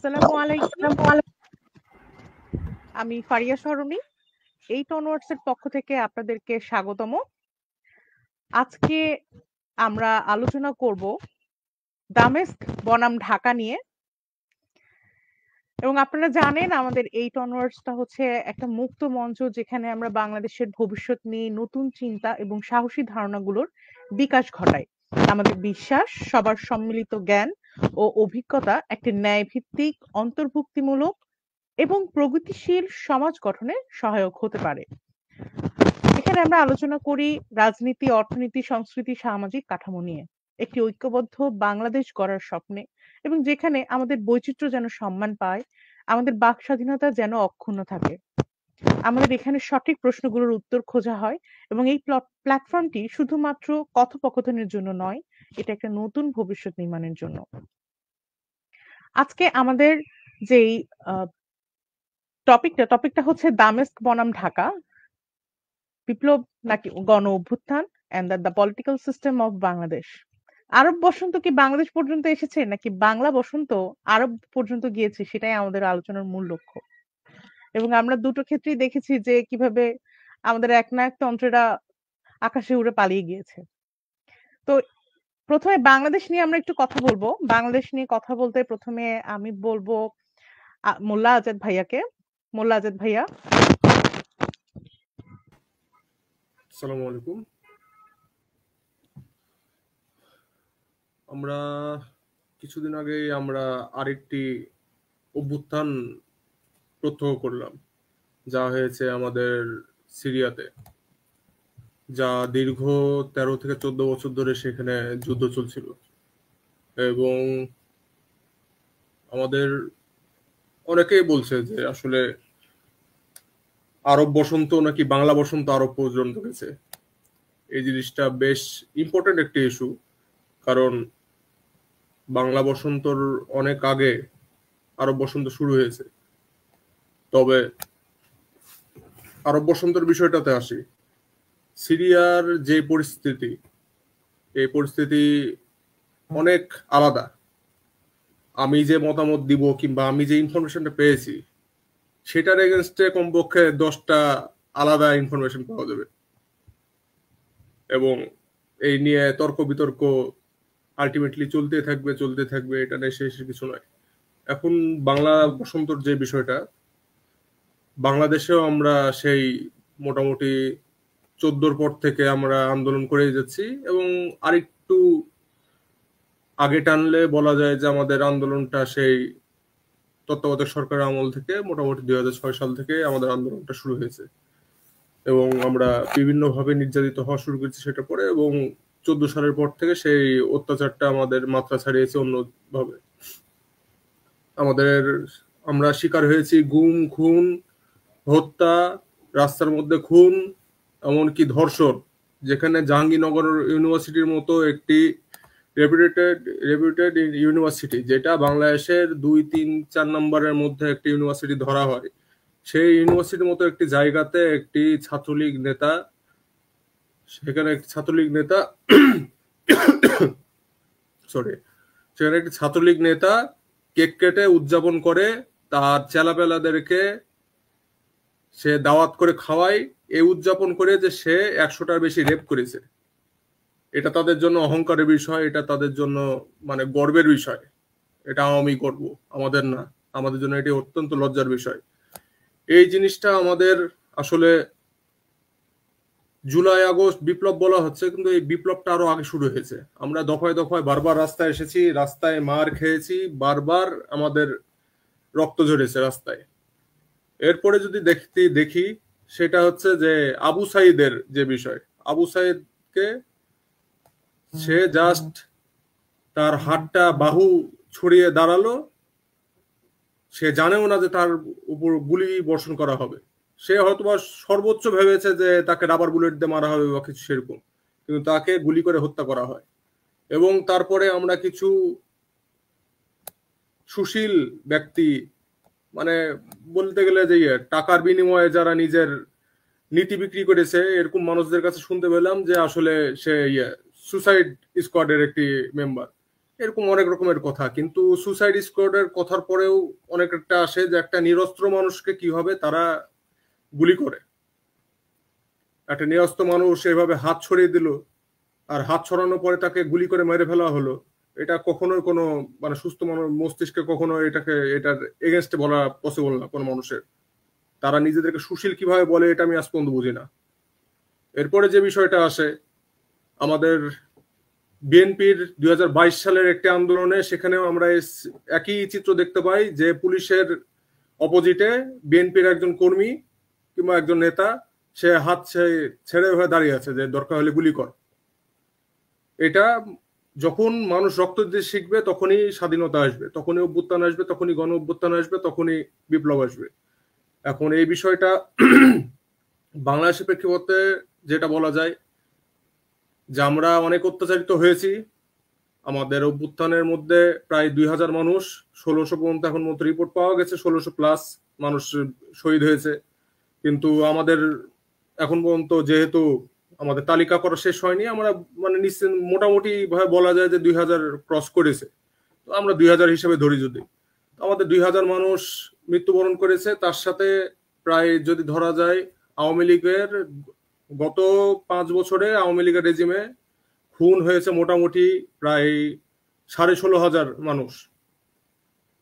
আসসালামু আলাইকুম। আমি ফারিয়া সরণি। 8 অনওয়ার্ডস এর পক্ষ থেকে আপনাদেরকে স্বাগতম। আজকে আমরা আলোচনা করব দামেস্ক বনাম ঢাকা নিয়ে। এবং আপনারা জানেন আমাদের 8 অনওয়ার্ডসটা হচ্ছে একটা মুক্ত মঞ্চ, যেখানে আমরা বাংলাদেশের ভবিষ্যৎ নিয়ে নতুন চিন্তা এবং সাহসী ধারণাগুলোর বিকাশ ঘটাই। আমাদের বিশ্বাস, সবার সম্মিলিত জ্ঞান ও অভিজ্ঞতা একটি ন্যায়ভিত্তিক, অন্তর্ভুক্তিমূলক এবং প্রগতিশীল সমাজ গঠনে সহায়ক হতে পারে। এখানে আমরা আলোচনা করি রাজনীতি, অর্থনীতি, সংস্কৃতি, সামাজিক কাঠামো নিয়ে একটি ঐক্যবদ্ধ বাংলাদেশ গড়ার স্বপ্নে, এবং যেখানে আমাদের বৈচিত্র্য যেন সম্মান পায়, আমাদের বাক স্বাধীনতা যেন অক্ষুণ্ণ থাকে। আমাদের এখানে সঠিক প্রশ্নগুলোর উত্তর খোঁজা হয়, এবং এই প্ল্যাটফর্মটি শুধুমাত্র কথোপকথনের জন্য নয়, এটা একটা নতুন ভবিষ্যৎ নির্মাণের জন্য। আজকে আমাদের যেই টপিকটা হচ্ছে দামেস্ক বনাম ঢাকা, বিপ্লব নাকি গণ অভ্যুত্থান, and the political system of Bangladesh. আরব বসন্ত কি বাংলাদেশ পর্যন্ত এসেছে, নাকি বাংলা বসন্ত আরব পর্যন্ত গিয়েছে, সেটাই আমাদের আলোচনার মূল লক্ষ্য। এবং আমরা দুটো ক্ষেত্রেই দেখেছি যে কিভাবে আমাদের একনায়ক তন্ত্রেরা আকাশে উড়ে পালিয়ে গিয়েছে। তো প্রথমে বাংলাদেশ নিয়ে আমরা একটু কথা বলবো। বাংলাদেশ নিয়ে কথা বলতে প্রথমে আমি বলবো মোল্লা আজাদ ভাইয়াকে। মোল্লা আজাদ ভাইয়া। আসসালামু আলাইকুম। আমরা কিছুদিন আগে আমরা আরেকটি অভ্যুত্থান প্রত্যক্ষ করলাম, যা হয়েছে আমাদের সিরিয়াতে, যা দীর্ঘ 13 থেকে 14 বছর ধরে সেখানে যুদ্ধ চলছিল। এবং আমাদের অনেকেই বলছে যে আসলে আরব বসন্ত নাকি বাংলা বসন্ত আরব পর্যন্ত গেছে। এই জিনিসটা বেশ ইম্পর্টেন্ট একটি ইস্যু, কারণ বাংলা বসন্তর অনেক আগে আরব বসন্ত শুরু হয়েছে। তবে আরব বসন্তের বিষয়টাতে আসি। সিরিয়ার যে পরিস্থিতি, এই পরিস্থিতি অনেক আলাদা। আমি যে মতামত দিব কিংবা আমি যে ইনফরমেশনটা পেয়েছি, সেটার এগেনস্টে কমপক্ষে 10টা আলাদা ইনফরমেশন পাওয়া যাবে, এবং এই নিয়ে তর্ক বিতর্ক আলটিমেটলি চলতে থাকবে। এটা নিয়ে শেষ কিছু নয়। এখন বাংলা বসন্তর যে বিষয়টা, বাংলাদেশেও আমরা সেই মোটামুটি 14 পর থেকে আমরা আন্দোলন করে যাচ্ছি, এবং আরেকটু আগে টানলে বলা যায় যে আমাদের আন্দোলনটা সেই তত্ত্বাবধায়ক সরকারের আমল থেকে মোটামুটি 2006 সাল থেকে আমাদের আন্দোলনটা শুরু হয়েছে, এবং আমরা বিভিন্নভাবে নির্যাতিত হওয়া শুরু করেছি সেটা পরে, এবং 14 সালের পর থেকে সেই অত্যাচারটা আমাদের মাত্রা ছাড়িয়েছে অন্যভাবে। আমরা শিকার হয়েছি গুম, খুন, হত্যা, রাস্তার মধ্যে খুন, এমনকি ধর্ষণ, যেখানে জাহাঙ্গীরনগর ইউনিভার্সিটির মতো একটি রেপুটেড ইউনিভার্সিটি, যেটা বাংলাদেশের 2, 3, 4 নম্বরের মধ্যে একটি ইউনিভার্সিটি ধরা হয়, সেই ইউনিভার্সিটির মতো একটি জায়গাতে একটি ছাত্রলীগ নেতা সেখানে একটি ছাত্রলীগ নেতা কেক কেটে উদযাপন করে, তার চেলাপেলাদেরকে সে দাওয়াত করে খাওয়ায়, এই উদযাপন করে যে সে 100টার বেশি রেপ করেছে। এটা তাদের জন্য অহংকারের বিষয়, এটা তাদের জন্য মানে গর্বের বিষয়। এটা আওয়ামী গর্ব, আমাদের না। আমাদের জন্য এটি অত্যন্ত লজ্জার বিষয়। এই জিনিসটা আমাদের আসলে জুলাই আগস্ট বিপ্লব বলা হচ্ছে, কিন্তু এই বিপ্লবটা আরো আগে শুরু হয়েছে। আমরা দফায় দফায় বারবার রাস্তায় এসেছি, রাস্তায় মার খেয়েছি, বারবার আমাদের রক্ত ঝরেছে রাস্তায়। এরপরে যদি দেখি সেটা হচ্ছে যে আবু সাইদের যে বিষয়, আবু সাইদকে সে জাস্ট তার হাতটা বাহু ছড়িয়ে দাঁড়ালো, সে জানেও না যে তার উপর গুলি বর্ষণ করা হবে। সে হয়তোবা সর্বোচ্চ ভেবেছে যে তাকে রাবার বুলেট দিয়ে মারা হবে বা কিছু সেরকম, কিন্তু তাকে গুলি করে হত্যা করা হয়। এবং তারপরে আমরা কিছু সুশীল ব্যক্তি, মানে বলতে গেলে যে টাকার বিনিময়ে যারা নিজের নীতি বিক্রি করেছে, এরকম মানুষদের কাছে শুনতে পেলাম যে আসলে সে সুসাইড স্কোয়াডের একটি মেম্বার। এরকম অনেক রকমের কথা, কিন্তু সুসাইড স্কোয়াডের কথার পরেও অনেক একটা আসে যে একটা নিরস্ত্র মানুষকে কিভাবে তারা গুলি করে। একটা নিরস্ত্র মানুষ এভাবে হাত ছড়িয়ে দিল, আর হাত ছড়ানোর পরে তাকে গুলি করে মেরে ফেলা হলো। এটা কখনোই কোনো মানে সুস্থ মানুষ মস্তিষ্কে কখনো এটার এগেনস্টে বলা পসিবল না কোনো মানুষের। তারা নিজেদেরকে সুশীল কিভাবে বলে এটা আমি আজ পর্যন্ত বুঝি না। এরপরে যে বিষয়টা আসে, আমাদের বিএনপির 2022 সালের একটি আন্দোলনে, সেখানেও আমরা একই চিত্র দেখতে পাই যে পুলিশের অপোজিটে বিএনপির একজন কর্মী কিংবা একজন নেতা সে হাত ছেড়ে হয়ে দাঁড়িয়ে আছে যে দরকার হলে গুলি কর। এটা যখন মানুষ রক্ত দিয়ে শিখবে তখনই স্বাধীনতা আসবে, তখনই অভ্যুত্থান আসবে, তখনই গণ অভ্যুত্থান আসবে, তখনই বিপ্লব আসবে। এখন এই বিষয়টা বাংলাদেশের প্রেক্ষাপটে যেটা বলা যায় যে আমরা অনেক অত্যাচারিত হয়েছি। আমাদের অভ্যুত্থানের মধ্যে প্রায় 2000 মানুষ, 1600 পর্যন্ত এখন মতো রিপোর্ট পাওয়া গেছে, 1600 প্লাস মানুষ শহীদ হয়েছে। কিন্তু আমাদের এখন পর্যন্ত যেহেতু আমাদের তালিকা করা শেষ হয়নি, আমরা মানে নিশ্চিত মোটামুটি ভাবে বলা যায় যে 2000 ক্রস করেছে। তো আমরা 2000 হিসেবে ধরি যদি, আমাদের 2000 মানুষ মৃত্যুবরণ করেছে। তার সাথে প্রায় যদি ধরা যায় আওয়ামী লীগের গত 5 বছরে আওয়ামী লীগের রেজিমে খুন হয়েছে মোটামুটি প্রায় 16,500 মানুষ।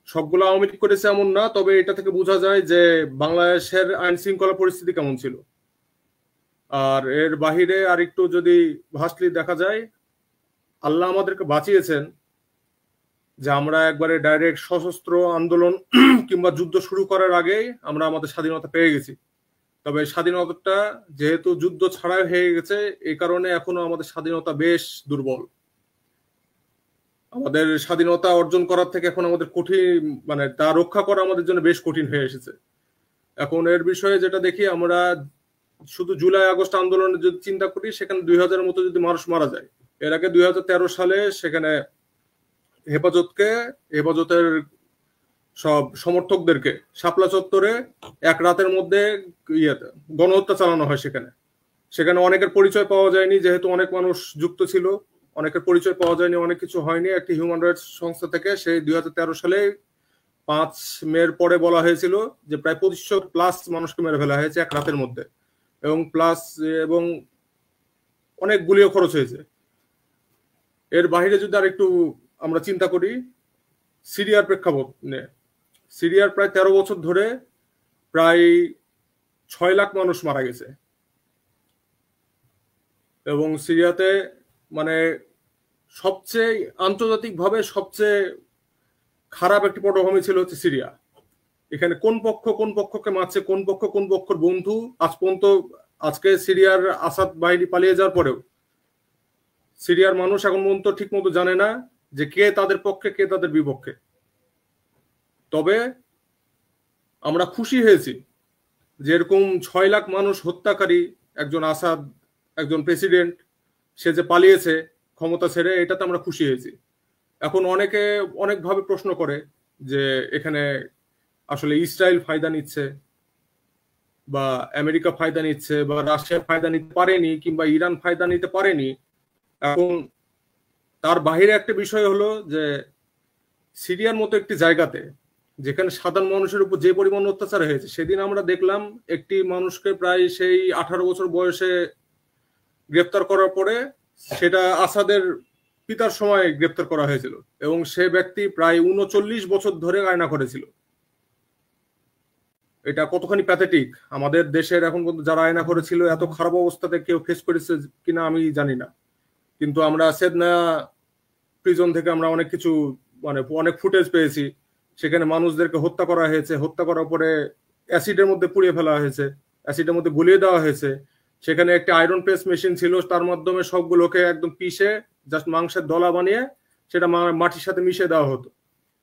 সবগুলো আওয়ামী লীগ করেছে এমন না, তবে এটা থেকে বোঝা যায় যে বাংলাদেশের আইন শৃঙ্খলা পরিস্থিতি কেমন ছিল। আর এর বাহিরে আরেকটু যদি ভাসলি দেখা যায়, আল্লাহ আমাদেরকে বাঁচিয়েছেন যে আমরা একবারে ডাইরেক্ট সশস্ত্র আন্দোলন কিংবা যুদ্ধ শুরু করার আগেই আমরা আমাদের স্বাধীনতা পেয়ে গেছি। তবে স্বাধীনতাটা যেহেতু যুদ্ধ ছাড়াই হয়ে গেছে, এই কারণে এখনো আমাদের স্বাধীনতা বেশ দুর্বল। আমাদের স্বাধীনতা অর্জন করার থেকে এখন আমাদের কঠিন, মানে তা রক্ষা করা আমাদের জন্য বেশ কঠিন হয়ে এসেছে। এখন এর বিষয়ে যেটা দেখি, আমরা শুধু জুলাই আগস্ট আন্দোলনে যদি চিন্তা করি, সেখানে 2000-এর মতো যদি মানুষ মারা যায়। এর আগে 2013 সালে সেখানে হেফাজতের সব সমর্থকদেরকে শাপলা চত্বরে এক রাতের মধ্যে গণহত্যা চালানো হয়। সেখানে অনেকের পরিচয় পাওয়া যায়নি, যেহেতু অনেক মানুষ যুক্ত ছিল, অনেকের পরিচয় পাওয়া যায়নি, অনেক কিছু হয়নি। একটি হিউম্যান রাইটস সংস্থা থেকে সেই 2013 সালে 5 মের পরে বলা হয়েছিল যে প্রায় 2500 প্লাস মানুষকে মেরে ফেলা হয়েছে এক রাতের মধ্যে, এবং অনেক গুলিও খরচ হয়েছে। এর বাইরে যদি আর একটু আমরা চিন্তা করি সিরিয়ার প্রেক্ষাপট নিয়ে, সিরিয়ার প্রায় 13 বছর ধরে প্রায় 6 লাখ মানুষ মারা গেছে। এবং সিরিয়াতে মানে সবচেয়ে আন্তর্জাতিকভাবে সবচেয়ে খারাপ একটি পটভূমি ছিল হচ্ছে সিরিয়া। এখানে কোন পক্ষ কোন পক্ষকে মারছে, কোন পক্ষ কোন পক্ষের বন্ধু, আজ পর্যন্ত আজকে সিরিয়ার আসাদ বাহিনী পালিয়ে যাওয়ার পরেও সিরিয়ার মানুষ এখন পর্যন্ত ঠিক মতো জানে না যে কে তাদের পক্ষে কে তাদের বিপক্ষে। তবে আমরা খুশি হয়েছি যে এরকম 6 লাখ মানুষ হত্যাকারী একজন আসাদ, একজন প্রেসিডেন্ট, সে যে পালিয়েছে ক্ষমতা ছেড়ে, এটাতে আমরা খুশি হয়েছি। এখন অনেকে অনেকভাবে প্রশ্ন করে যে এখানে আসলে ইসরায়েল ফায়দা নিচ্ছে বা আমেরিকা ফায়দা নিচ্ছে বা রাশিয়া ফায়দা নিতে পারেনি কিংবা ইরান ফায়দা নিতে পারেনি। এখন তার বাহিরে একটা বিষয় হলো যে সিরিয়ার মতো একটি জায়গাতে যেখানে সাধারণ মানুষের উপর যে পরিমাণ অত্যাচার হয়েছে, সেদিন আমরা দেখলাম একটি মানুষকে প্রায় সেই 18 বছর বয়সে গ্রেপ্তার করার পরে, সেটা আসাদের পিতার সময় গ্রেপ্তার করা হয়েছিল এবং সে ব্যক্তি প্রায় 39 বছর ধরে আয়না করেছিল। এটা কতখানি প্যাথেটিক। আমাদের দেশের এখন পর্যন্ত যারা আয়না করেছিল এত খারাপ অবস্থাতে কেউ ফেস করেছে কিনা আমি জানি না, কিন্তু আমরা সেদনা প্রিজন থেকে আমরা অনেক কিছু মানে অনেক ফুটেজ পেয়েছি। সেখানে মানুষদেরকে হত্যা করা হয়েছে, হত্যা করার পরে অ্যাসিডের মধ্যে পুড়িয়ে ফেলা হয়েছে, অ্যাসিডের মধ্যে গুলিয়ে দেওয়া হয়েছে। সেখানে একটা আয়রন প্রেস মেশিন ছিল, তার মাধ্যমে সবগুলোকে একদম পিষে জাস্ট মাংসের দলা বানিয়ে সেটা মাটির সাথে মিশিয়ে দেওয়া হতো।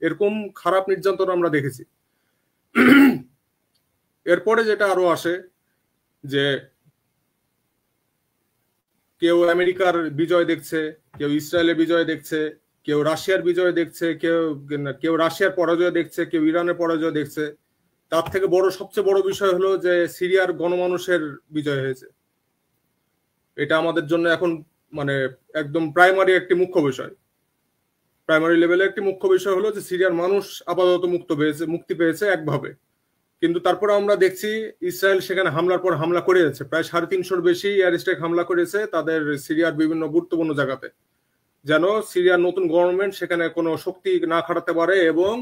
এরকম খারাপ নির্যাতন আমরা দেখেছি। এরপরে যেটা আরো আসে যে কেউ আমেরিকার বিজয় দেখছে, কেউ ইসরায়েলের বিজয় দেখছে, কেউ রাশিয়ার বিজয় দেখছে, কেউ রাশিয়ার পরাজয় দেখছে, কেউ ইরানের পরাজয় দেখছে। তার থেকে সবচেয়ে বড় বিষয় হলো যে সিরিয়ার গণমানুষের বিজয় হয়েছে। এটা আমাদের জন্য এখন মানে একদম প্রাইমারি একটি মুখ্য বিষয়। প্রাইমারি লেভেলে একটি মুখ্য বিষয় হলো যে সিরিয়ার মানুষ আপাতত মুক্তি পেয়েছে একভাবে, কিন্তু তারপরে আমরা দেখছি ইসরায়েল সেখানে হামলার পর হামলা করে যাচ্ছে, প্রায় 350-র বেশি এয়ার স্ট্রাইক হামলা করেছে তাদের সিরিয়ার বিভিন্ন গুরুত্বপূর্ণ জায়গাতে, যেন সিরিয়ার নতুন গভর্নমেন্ট সেখানে কোনো শক্তি না খাটাতে পারে। এবং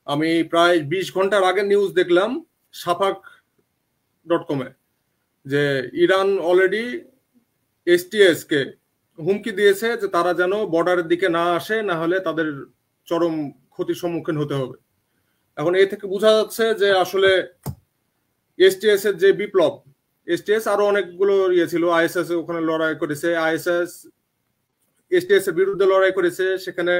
আমি প্রায় 20 ঘন্টার আগে নিউজ দেখলাম সাফাক.কমে যে ইরান অলরেডি এসটিএস কে হুমকি দিয়েছে যে তারা যেন বর্ডারের দিকে না আসে, না হলে তাদের চরম ক্ষতির সম্মুখীন হতে হবে। এখন এই থেকে বোঝা যাচ্ছে যে আসলে এসটিএস এর যে বিপ্লব, এসটিএস আরো অনেকগুলো ইয়ে ছিল, আইএসএস ওখানে লড়াই করেছে, আইএসএস এসটিএস এর বিরুদ্ধে লড়াই করেছে, সেখানে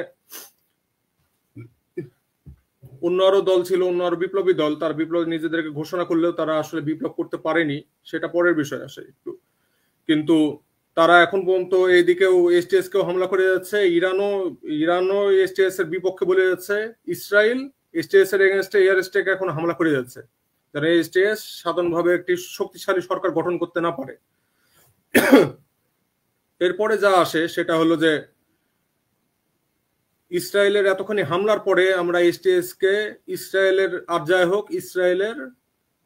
অন্য আরো দল ছিল, অন্য আরো বিপ্লবী দল, তার বিপ্লব নিজেদেরকে ঘোষণা করলেও তারা আসলে বিপ্লব করতে পারেনি, সেটা পরের বিষয় আসে একটু। কিন্তু তারা এখন পর্যন্ত এইদিকেও এসটিএস কেও হামলা করে যাচ্ছে, ইরানও এসটিএস এর বিপক্ষে বলে যাচ্ছে, ইসরায়েল এসটিএস এর এগেনস্টে এয়ার স্ট্রাইক এখন হামলা করে যাচ্ছে, যারা এসটিএস সাধারণভাবে একটি শক্তিশালী সরকার গঠন করতে না পারে। এরপরে যা আসে সেটা হলো যে ইসরায়েলের এতখানি হামলার পরে আমরা এসটিএস কে ইসরায়েলের, আর যাই হোক, ইসরায়েলের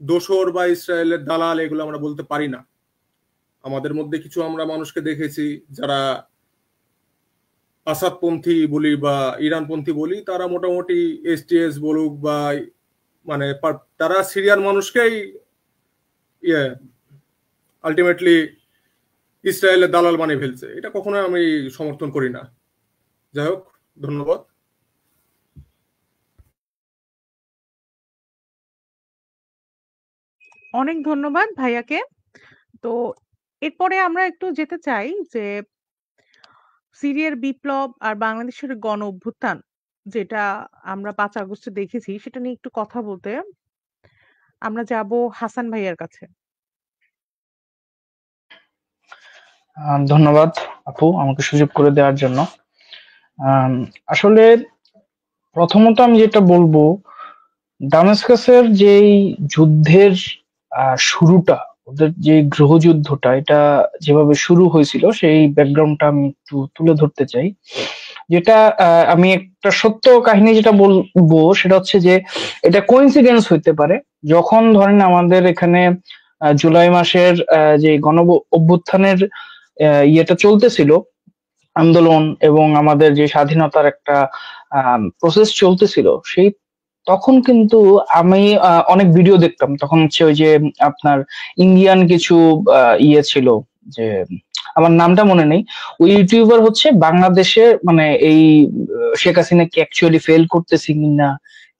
দোসর বা ইসরায়েলের দালাল এগুলো আমরা বলতে পারি না। আমাদের মধ্যে কিছু আমরা মানুষকে দেখেছি যারা আসাদপন্থী বলি বা ইরানপন্থী বলি, তারা মোটামুটি এসটিএস বলুক বা মানে তারা সিরিয়ার মানুষকেই আলটিমেটলি ইসরায়েলের দালাল বানিয়ে ফেলছে। এটা কখনো আমি সমর্থন করি না। যাই হোক, ধন্যবাদ। অনেক ধন্যবাদ ভাইয়াকে। তো এরপরে আমরা একটু যেতে চাই যে সিরিয়ার বিপ্লব আর বাংলাদেশের গণ অভ্যুত্থান যেটা আমরা 5 আগস্টে দেখেছি, সেটা নিয়ে একটু কথা বলতে আমরা যাব হাসান ভাইয়ার কাছে। ধন্যবাদ আপু আমাকে সুযোগ করে দেওয়ার জন্য। আসলে প্রথমত আমি যেটা বলবো, দামেস্কাসের যেই যুদ্ধের শুরুটা, ওদের যে গৃহযুদ্ধটা, এটা যেভাবে শুরু হয়েছিল সেই ব্যাকগ্রাউন্ডটা আমি একটু তুলে ধরতে চাই। যেটা আমি একটা সত্য কাহিনী যেটা বলবো সেটা হচ্ছে যে এটা কোইন্সিডেন্স হইতে পারে, যখন ধরেন আমাদের এখানে জুলাই মাসের যে গণ অভ্যুত্থানের ইয়েটা চলতেছিল, আন্দোলন এবং আমাদের যে স্বাধীনতার একটা প্রসেস চলতেছিল, সেই তখন কিন্তু আমি অনেক ভিডিও দেখতাম। তখন হচ্ছে ওই যে আপনার ইন্ডিয়ান কিছু ইয়ে ছিল, যে আমার নামটা মনে নেই, ওই ইউটিউবার হচ্ছে বাংলাদেশে মানে এই শেখ হাসিনা কি অ্যাকচুয়ালি ফেল করতেছে কিনা,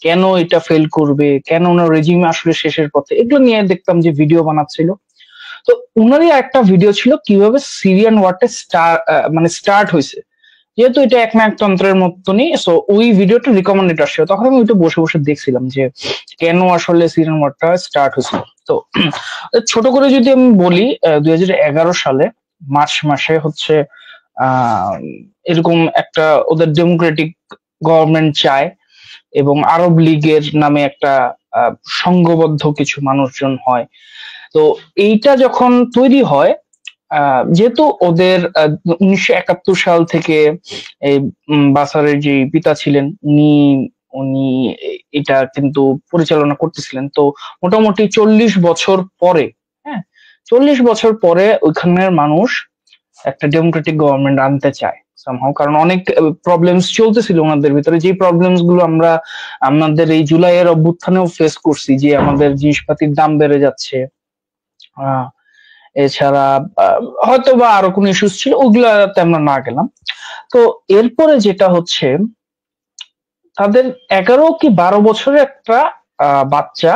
কেন এটা ফেল করবে, কেন ওনার রেজিম আসলে শেষের পথে, এগুলো নিয়ে দেখতাম যে ভিডিও বানাচ্ছিল। তো উনারই একটা ভিডিও ছিল কিভাবে সিরিয়ান ওয়ারটা স্টার্ট হয়েছে, যেহেতু এটা একনায়কতন্ত্রের মতনই, সো ওই ভিডিওটা রিকমেন্ডেড আসছে। তখন আমি ওইটা বসে বসে দেখছিলাম যে কেন আসলে সিরিয়ান ওয়ারটা স্টার্ট হয়েছিল। তো ছোট করে যদি আমি বলি, 2011 সালে মার্চ মাসে হচ্ছে এরকম একটা ওদের ডেমোক্রেটিক গভর্নমেন্ট চায় এবং আরব লীগের নামে একটা সংঘবদ্ধ কিছু মানুষজন হয়। তো এইটা যখন তৈরি হয়, যেহেতু ওদের 1971 সাল থেকে এই বাসারের যে পিতা ছিলেন উনি উনি এটা কিন্তু পরিচালনা করতেছিলেন। তো মোটামুটি 40 বছর পরে, হ্যাঁ 40 বছর পরে ওইখানের মানুষ একটা ডেমোক্রেটিক গভর্নমেন্ট আনতে চায় সামহাও, কারণ অনেক প্রবলেমস চলতেছিল ওনাদের ভিতরে, যে প্রবলেমস গুলো আমরা আমাদের এই জুলাইয়ের অভ্যুত্থানেও ফেস করছি, যে আমাদের জিনিসপাতির দাম বেড়ে যাচ্ছে, এছাড়া হয়তো বা আরো কোনো ইস্যুস ছিল, ওগুলাতে আমরা না গেলাম। তো এরপরে যেটা হচ্ছে, তাদের 11 কি 12 বছরের একটা বাচ্চা,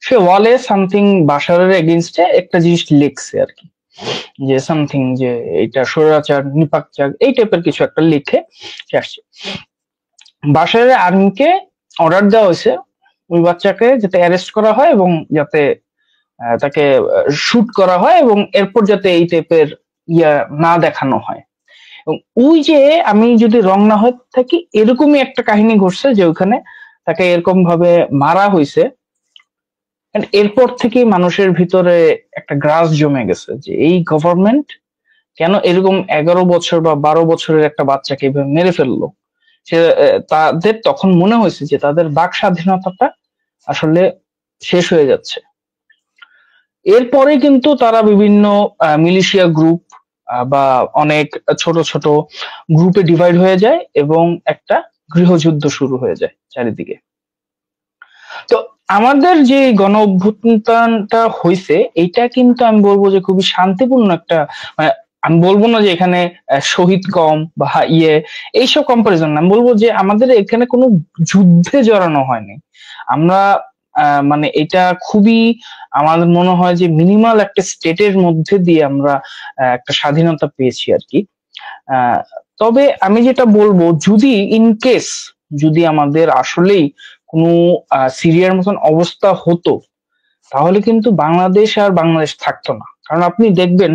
সে ওয়ালে সামথিং বাশারের এগেইনস্টে একটা জিনিস লিখছে আর কি, যে সামথিং যে এটা স্বৈরাচার, নিপাকচার, এই টাইপের কিছু একটা লিখে সে আসছে। বাশারের আর্মিকে অর্ডার দেওয়া হয়েছে ওই বাচ্চাকে যাতে অ্যারেস্ট করা হয় এবং যাতে তাকে শুট করা হয়, এবং এরপর যাতে এই টাইপের ইয়া না দেখানো হয়। এবং ওই যে আমি যদি রং না হয়ে থাকি, এরকমই একটা কাহিনী ঘটছে যে ওখানে তাকে এরকম ভাবে মারা হয়েছে। এরপর থেকে মানুষের ভিতরে একটা গ্রাস জমে গেছে যে এই গভর্নমেন্ট কেন এরকম 11 বছর বা 12 বছরের একটা বাচ্চাকে এভাবে মেরে ফেললো। সে তাদের তখন মনে হয়েছে যে তাদের বাক স্বাধীনতাটা আসলে শেষ হয়ে যাচ্ছে। এরপরে কিন্তু তারা বিভিন্ন মিলিশিয়া গ্রুপ বা অনেক ছোট ছোট গ্রুপে ডিভাইড হয়ে যায় এবং একটা গৃহযুদ্ধ শুরু হয়ে যায় চারিদিকে। তো আমাদের যে গণ অভ্যুত্থানটা হয়েছে এটা কিন্তু আমি বলবো যে খুবই শান্তিপূর্ণ একটা, মানে আমি বলবো না যে এখানে শহীদ কম বা এইসব কম্পারিজন না, আমি বলবো যে আমাদের এখানে কোনো যুদ্ধে জড়ানো হয়নি আমরা। মানে এটা খুবই আমাদের মনে হয় যে মিনিমাল একটা স্টেটের মধ্যে দিয়ে আমরা একটা স্বাধীনতা পেয়েছি আর কি। আহ, তবে আমি যেটা বলবো, যদি ইন কেস যদি আমাদের আসলেই কোনো সিরিয়ার মতন অবস্থা হতো, তাহলে কিন্তু বাংলাদেশ আর বাংলাদেশ থাকতো না। কারণ আপনি দেখবেন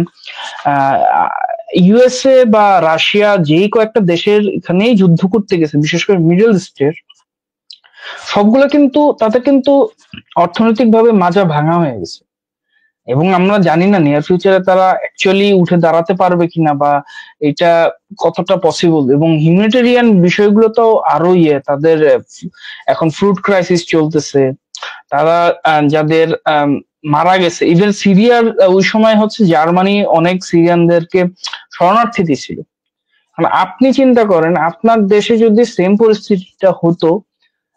ইউএসএ বা রাশিয়া যেই কয়েকটা দেশের এখানেই যুদ্ধ করতে গেছে, বিশেষ করে মিডল ইস্টের, সবগুলো কিন্তু তাতে কিন্তু অর্থনৈতিক ভাবে মাজা ভাঙা হয়ে গেছে। এবং আমরা জানি না নিয়ার ফিউচারে তারা অ্যাকচুয়ালি উঠে দাঁড়াতে পারবে কিনা বা এটা কতটা পসিবল। এবং হিউম্যানিটেরিয়ান বিষয়গুলো তো আরো তাদের এখন ফ্রুট ক্রাইসিস চলতেছে, তারা যাদের মারা গেছে, ইভেন সিরিয়ার ওই সময় হচ্ছে জার্মানি অনেক সিরিয়ানদেরকে শরণার্থী দিছিল। আপনি চিন্তা করেন আপনার দেশে যদি সেম পরিস্থিতিটা হতো,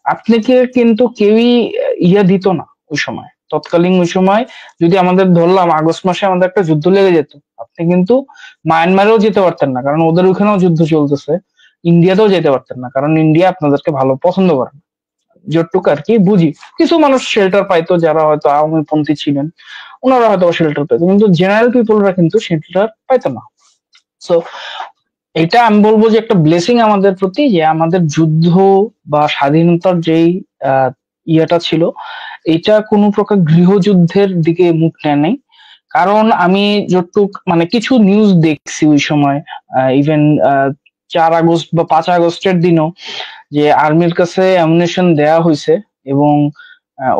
আপনাকে কিন্তু কেউই দিত না ওই সময়। তৎকালীন ওই সময় যদি আমাদের ধরলাম আগস্ট মাসে আমাদের একটা যুদ্ধ লেগে যেত, আপনি কিন্তু মায়ানমারেও যেতে পারতেন না কারণ ওদের ওখানেও যুদ্ধ চলতেছে, ইন্ডিয়াতেও যেতে পারতেন না কারণ ইন্ডিয়া আপনাদেরকে ভালো পছন্দ করে না, যতটুকু আর কি বুঝি। কিছু মানুষ শেল্টার পাইতো যারা হয়তো আওয়ামী পন্থী ছিলেন, ওনারা হয়তো শেল্টার পাইতো, কিন্তু জেনারেল পিপলরা কিন্তু শেল্টার পাইতো না। সো এটা আমি বলবো যে একটা ব্লেসিং আমাদের প্রতি, যে আমাদের যুদ্ধ বা স্বাধীনতার যেই ইয়েটা ছিল এটা কোনো প্রকার গৃহযুদ্ধের দিকে মুখ নেয় নাই। কারণ আমি যতটুক মানে কিছু নিউজ দেখছি ওই সময়, ইভেন 4 আগস্ট বা 5 আগস্টের দিনও যে আর্মির কাছে অ্যামুনিশন দেয়া হয়েছে এবং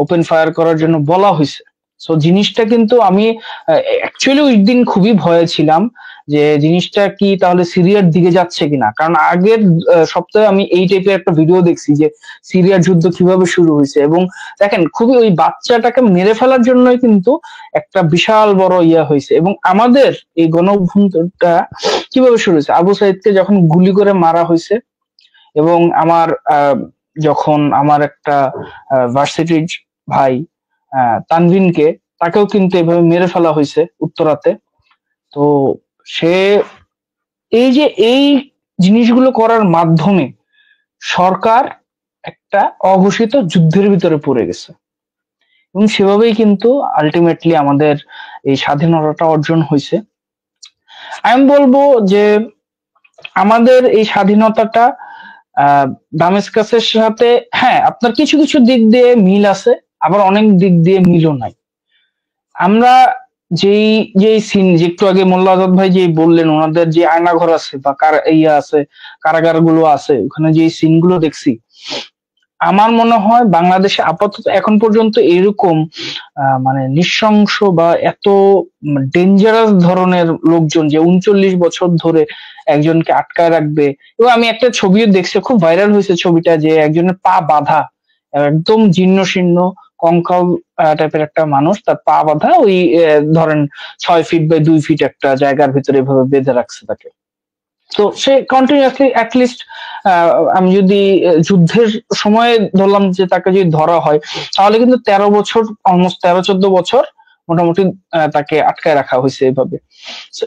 ওপেন ফায়ার করার জন্য বলা হয়েছে। সো জিনিসটা কিন্তু আমি অ্যাকচুয়ালি ওই দিন খুবই ভয়ে ছিলাম যে জিনিসটা কি তাহলে সিরিয়ার দিকে যাচ্ছে কিনা। কারণ আগের সপ্তাহে আমি এই টাইপের একটা ভিডিও দেখছি যে সিরিয়ার যুদ্ধ কিভাবে শুরু হয়েছে, এবং দেখেন খুবই ওই বাচ্চাটাকে মেরে ফেলার জন্যই কিন্তু একটা বিশাল বড় হয়েছে। এবং আমাদের এই গণঅভ্যুত্থানটা কিভাবে শুরু হয়েছে, আবু সাইদকে যখন গুলি করে মারা হয়েছে, এবং আমার যখন আমার একটা ভার্সিটির ভাই তানভিনকে, তাকেও কিন্তু এভাবে মেরে ফেলা হয়েছে উত্তরাতে। তো সে এই জিনিসগুলো করার মাধ্যমে সরকার একটা অঘোষিত যুদ্ধের ভিতরে পড়ে গেছে, এবং সেভাবেই কিন্তু আলটিমেটলি আমাদের এই স্বাধীনতাটা অর্জন হয়েছে। আমি বলবো যে আমাদের এই স্বাধীনতাটা দামেস্কাসের সাথে, হ্যাঁ আপনার কিছু কিছু দিক দিয়ে মিল আছে, আবার অনেক দিক দিয়ে মিলও নাই। আমরা যেই যেই সিন যে একটু আগে মোল্লা আজাদ ভাই যে বললেন, ওনাদের যে আয়নাঘর আছে বা আছে, কারাগার গুলো আছে, ওখানে যে সিন গুলো দেখছি, আমার মনে হয় বাংলাদেশে আপাতত এখন পর্যন্ত এরকম মানে নৃশংস বা এত ডেঞ্জারাস ধরনের লোকজন যে 39 বছর ধরে একজনকে আটকায় রাখবে। এবং আমি একটা ছবিও দেখছি, খুব ভাইরাল হয়েছে ছবিটা, যে একজনের পা বাঁধা, একদম জীর্ণ শীর্ণ কঙ্কাল টাইপের একটা মানুষ, তার পা বাঁধা ওই ধরেন 6 ফিট বাই 2 ফিট একটা জায়গার ভিতরে এভাবে বেঁধে রাখছে তাকে। তো সে কন্টিনিউয়াসলি অ্যাটলিস্ট আমি যদি যুদ্ধের সময় ধরলাম যে তাকে যদি ধরা হয়, তাহলে কিন্তু 13 বছর, অলমোস্ট 13-14 বছর মোটামুটি তাকে আটকায় রাখা হয়েছে এইভাবে।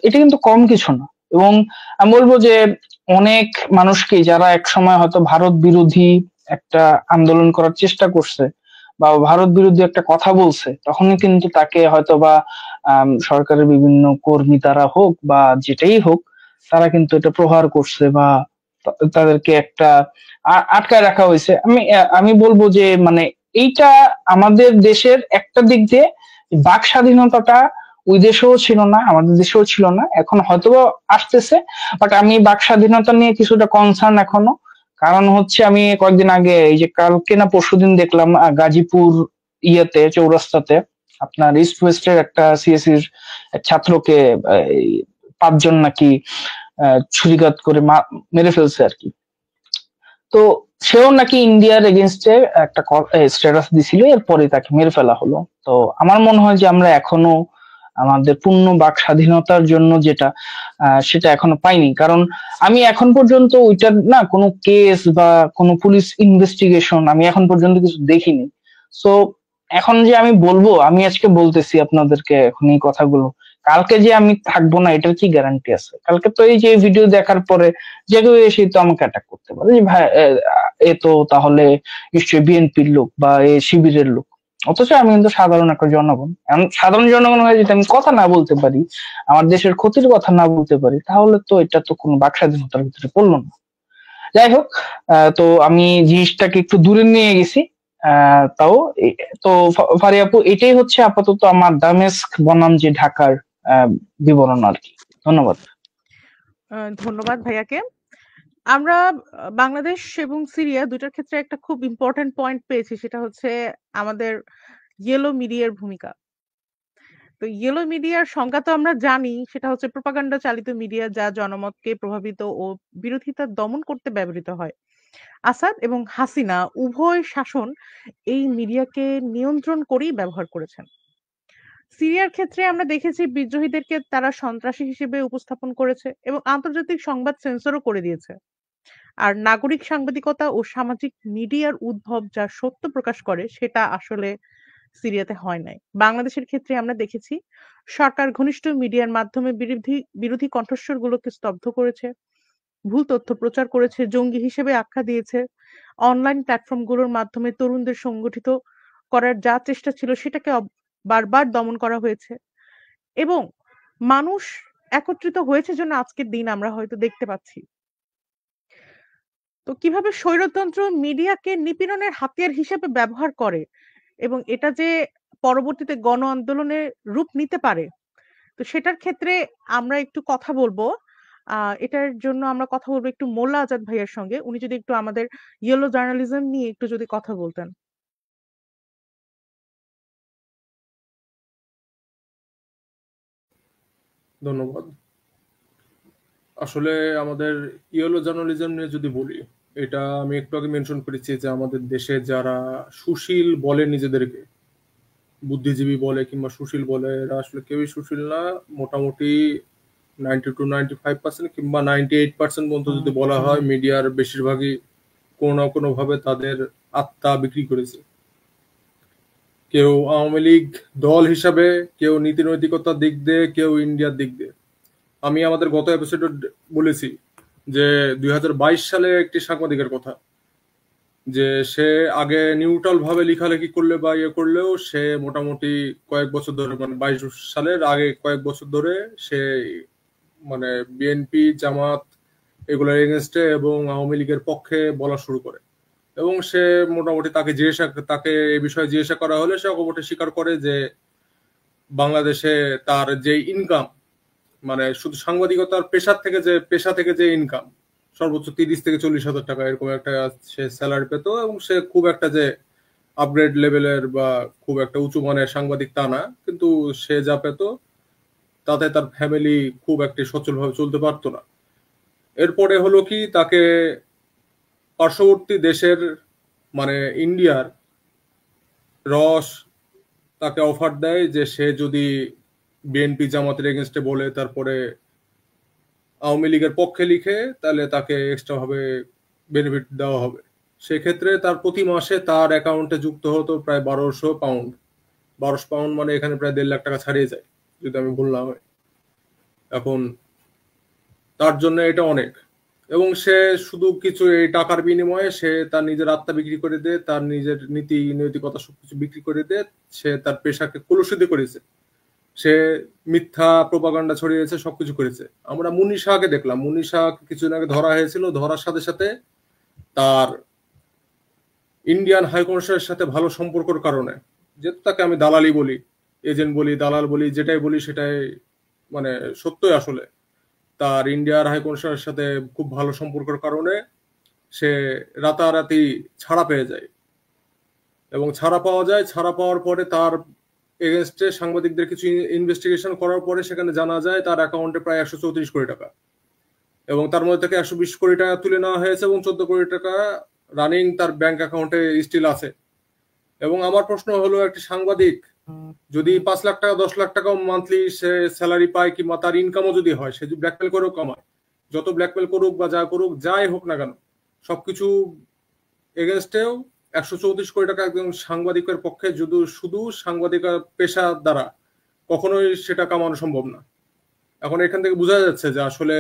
এটা কিন্তু কম কিছু না। এবং আমি বলবো যে অনেক মানুষকে যারা এক সময় হয়তো ভারত বিরোধী একটা আন্দোলন করার চেষ্টা করছে বা ভারত বিরোধী একটা কথা বলছে, তখনই কিন্তু তাকে হয়তো বা সরকারের বিভিন্ন কর্মী তারা হোক বা যেটাই হোক, তারা কিন্তু এটা প্রহার করছে বা তাদেরকে একটা আটকায় রাখা হয়েছে। আমি বলবো যে মানে এইটা আমাদের দেশের একটা দিক দিয়ে বাক স্বাধীনতাটা ওই দেশেও ছিল না, আমাদের দেশেও ছিল না, এখন হয়তো আসতেছে। বাট আমি বাক স্বাধীনতা নিয়ে কিছুটা কনসার্ন এখনো। কারণ হচ্ছে আমি কয়েকদিন আগে, এই যে কালকে না পরশুদিন দেখলাম গাজীপুর চৌরাস্তাতে আপনার ইস্ট ওয়েস্টের একটা সিএসসির ছাত্রকে 5 জন নাকি ছুরিকাঘাত করে মেরে ফেলছে আর কি। তো সেও নাকি ইন্ডিয়ার এগেনস্টে একটা স্ট্যাটাস দিছিল, এরপরে তাকে মেরে ফেলা হলো। তো আমার মনে হয় যে আমরা এখনো আমাদের পূর্ণ বাক স্বাধীনতার জন্য যেটা সেটা এখনো পাইনি, কারণ আমি এখন পর্যন্ত ওইটার না কোনো কেস বা কোনো পুলিশ ইনভেস্টিগেশন আমি এখন পর্যন্ত কিছু দেখিনি। সো এখন যে আমি বলবো, আমি আজকে বলতেছি আপনাদেরকে এখন এই কথাগুলো, কালকে যে আমি থাকবো না এটার কি গ্যারান্টি আছে? কালকে তো এই যে ভিডিও দেখার পরে যে কেউ এসে তো আমাকে অ্যাটাক করতে পারে যে ভাই এ তো তাহলে নিশ্চয়ই বিএনপির লোক বা এ শিবিরের লোক। অথচ আমি কিন্তু সাধারণ একটা জনগণ। এখন সাধারণ জনগণ হয়ে যদি আমি কথা না বলতে পারি, আমার দেশের ক্ষতির কথা না বলতে পারি, তাহলে তো এটা তো কোনো বাক স্বাধীনতার ভিতরে পড়লো না। যাই হোক, তো আমি জিনিসটাকে একটু দূরে নিয়ে গেছি। তাও তো ফারিয়া আপু, এটাই হচ্ছে আপাতত আমার দামেস্ক বনাম যে ঢাকার বিবরণ আর কি। ধন্যবাদ। ধন্যবাদ ভাইয়াকে। আমরা বাংলাদেশ এবং সিরিয়া দুটার ক্ষেত্রে একটা খুব ইম্পর্টেন্ট পয়েন্ট পেয়েছি, সেটা হচ্ছে আমাদের ইয়েলো মিডিয়ার ভূমিকা। তো ইয়েলো মিডিয়ার সংজ্ঞা তো আমরা জানি, সেটা হচ্ছে প্রোপাগান্ডা চালিত মিডিয়া যা জনমতকে প্রভাবিত ও বিরোধিতা দমন করতে ব্যবহৃত হয়। আসাদ এবং হাসিনা উভয় শাসন এই মিডিয়াকে নিয়ন্ত্রণ করেই ব্যবহার করেছেন। সিরিয়ার ক্ষেত্রে আমরা দেখেছি বিদ্রোহীদেরকে তারা সন্ত্রাসী হিসেবে উপস্থাপন করেছে এবং আন্তর্জাতিক সংবাদ সেন্সরও করে দিয়েছে। আর নাগরিক সাংবাদিকতা ও সামাজিক মিডিয়ার উদ্ভব যা সত্য প্রকাশ করে সেটা আসলে সিরিয়াতে হয় নাই। বাংলাদেশের ক্ষেত্রে আমরা দেখেছি সরকার ঘনিষ্ঠ মিডিয়ার মাধ্যমে বিরোধী কণ্ঠস্বরগুলোকে স্তব্ধ করেছে, ভুল তথ্য প্রচার করেছে, জঙ্গি হিসেবে আখ্যা দিয়েছে। অনলাইন প্ল্যাটফর্মগুলোর মাধ্যমে তরুণদের সংগঠিত করার যা চেষ্টা ছিল সেটাকে বারবার দমন করা হয়েছে এবং মানুষ একত্রিত হয়েছে জন্য আজকের দিন আমরা হয়তো দেখতে পাচ্ছি। তো কিভাবে স্বৈরতন্ত্র মিডিয়াকে নিপীড়নের হাতিয়ার হিসেবে ব্যবহার করে এবং এটা যে পরবর্তীতে গণ আন্দোলনের রূপ নিতে পারে, তো সেটার ক্ষেত্রে আমরা একটু কথা বলবো। এটার জন্য আমরা কথা বলবো একটু মোল্লা আজাদ ভাইয়ের সঙ্গে। উনি যদি একটু আমাদের ইয়েলো জার্নালিজম নিয়ে একটু যদি কথা বলতেন। ধন্যবাদ। আসলে আমাদের ইয়েলো জার্নালিজম নিয়ে যদি বলি, এটা আমি একটু আগে মেনশন করেছি যে আমাদের দেশে যারা সুশীল বলে নিজেদেরকে, বুদ্ধিজীবী বলে কিংবা সুশীল বলে, এরা আসলে কেউই সুশীল না। মোটামুটি 90 to 95% কিংবা 98% পর্যন্ত যদি বলা হয়, মিডিয়ার বেশিরভাগই কোনো না কোনো ভাবে তাদের আত্মা বিক্রি করেছে। কেউ আওয়ামী লীগ দল হিসাবে, কেউ নীতি নৈতিকতার দিক দিয়ে, কেউ ইন্ডিয়ার দিক দিয়ে। আমি আমাদের গত এপিসোডে বলেছি যে 2022 সালে একটি সাংবাদিকের কথা, যে সে আগে নিউট্রাল ভাবে লেখালেখি করলে বা ইয়ে করলেও সে মোটামুটি কয়েক বছর ধরে, মানে 22 সালের আগে কয়েক বছর ধরে সে মানে বিএনপি জামাত এগুলোর এগেনস্টে এবং আওয়ামী লীগের পক্ষে বলা শুরু করে। এবং সে মোটামুটি তাকে এই বিষয়ে জিজ্ঞাসা করা হলে সে অকপটে স্বীকার করে যে বাংলাদেশে তার যে ইনকাম, মানে শুধু সাংবাদিকতার পেশা থেকে যে ইনকাম সর্বোচ্চ 30 থেকে 40 হাজার টাকা এরকম একটা সে স্যালারি পেত, এবং সে খুব একটা যে আপগ্রেড লেভেলের বা খুব একটা উঁচু মানের সাংবাদিক তা না, কিন্তু সে যা পেত তাতে তার ফ্যামিলি খুব একটি সচ্ছলভাবে চলতে পারতো না। এরপরে হলো কি, তাকে পার্শ্ববর্তী দেশের মানে ইন্ডিয়ার রস তাকে অফার দেয় যে সে যদি বিএনপি জামাতের এগেনস্টে বলে তারপরে আওয়ামী লীগের পক্ষে লিখে, তাহলে তাকে এক্সট্রা ভাবে বেনিফিট দেওয়া হবে। সেক্ষেত্রে তার প্রতি মাসে তার অ্যাকাউন্টে যুক্ত হতো প্রায় 1200 পাউন্ড। 1200 পাউন্ড মানে এখানে প্রায় 1.5 লাখ টাকা ছাড়িয়ে যায় যদি আমি ভুল না হয়। এখন তার জন্য এটা অনেক, এবং সে শুধু কিছু এই টাকার বিনিময়ে সে তার নিজের আত্মা বিক্রি করে দেয়, তার নিজের নীতি নৈতিকতা সবকিছু বিক্রি করে দেয়। সে তার পেশাকে কলুষিত করেছে, সে মিথ্যা প্রোপাগান্ডা ছড়িয়েছে, সবকিছু করেছে। আমরা মুন্নি শাহকে দেখলাম, মুন্নি শাহ কিছুদিন আগে ধরা হয়েছিল। ধরার সাথে সাথে তার ইন্ডিয়ান হাইকমিশনের সাথে ভালো সম্পর্কের কারণে, যেহেতু তাকে আমি দালালি বলি, এজেন্ট বলি, দালাল বলি, যেটাই বলি সেটাই মানে সত্যই আসলে, তার ইন্ডিয়ার হাইকমিশনের সাথে খুব ভালো সম্পর্কের কারণে সে রাতারাতি ছাড়া পেয়ে যায়। এবং ছাড়া পাওয়ার পরে তার এগেনস্টে সাংবাদিকদের কিছু ইনভেস্টিগেশন করার পরে সেখানে জানা যায় তার অ্যাকাউন্টে প্রায় 134 কোটি টাকা। এবং তার মধ্যে থেকে 120 কোটি টাকা তুলে নেওয়া হয়েছে এবং 14 কোটি টাকা রানিং তার ব্যাংক অ্যাকাউন্টে স্টিল আছে। এবং আমার প্রশ্ন হলো, একটি সাংবাদিক যদি 5 লাখ টাকা 10 লাখ টাকা মান্থলি সে স্যালারি পায় কিংবা তার ইনকামও যদি হয়, সে যদি ব্ল্যাকমেল করেও কামায়, যত ব্ল্যাকমেল করুক বা যা করুক, যাই হোক না কেন, সবকিছু এগেনস্টেও 134 কোটি টাকা একজন সাংবাদিকের পক্ষে শুধু সাংবাদিক পেশা দ্বারা কখনোই সেটা কামানো সম্ভব না। এখন এখান থেকে বোঝা যাচ্ছে যে আসলে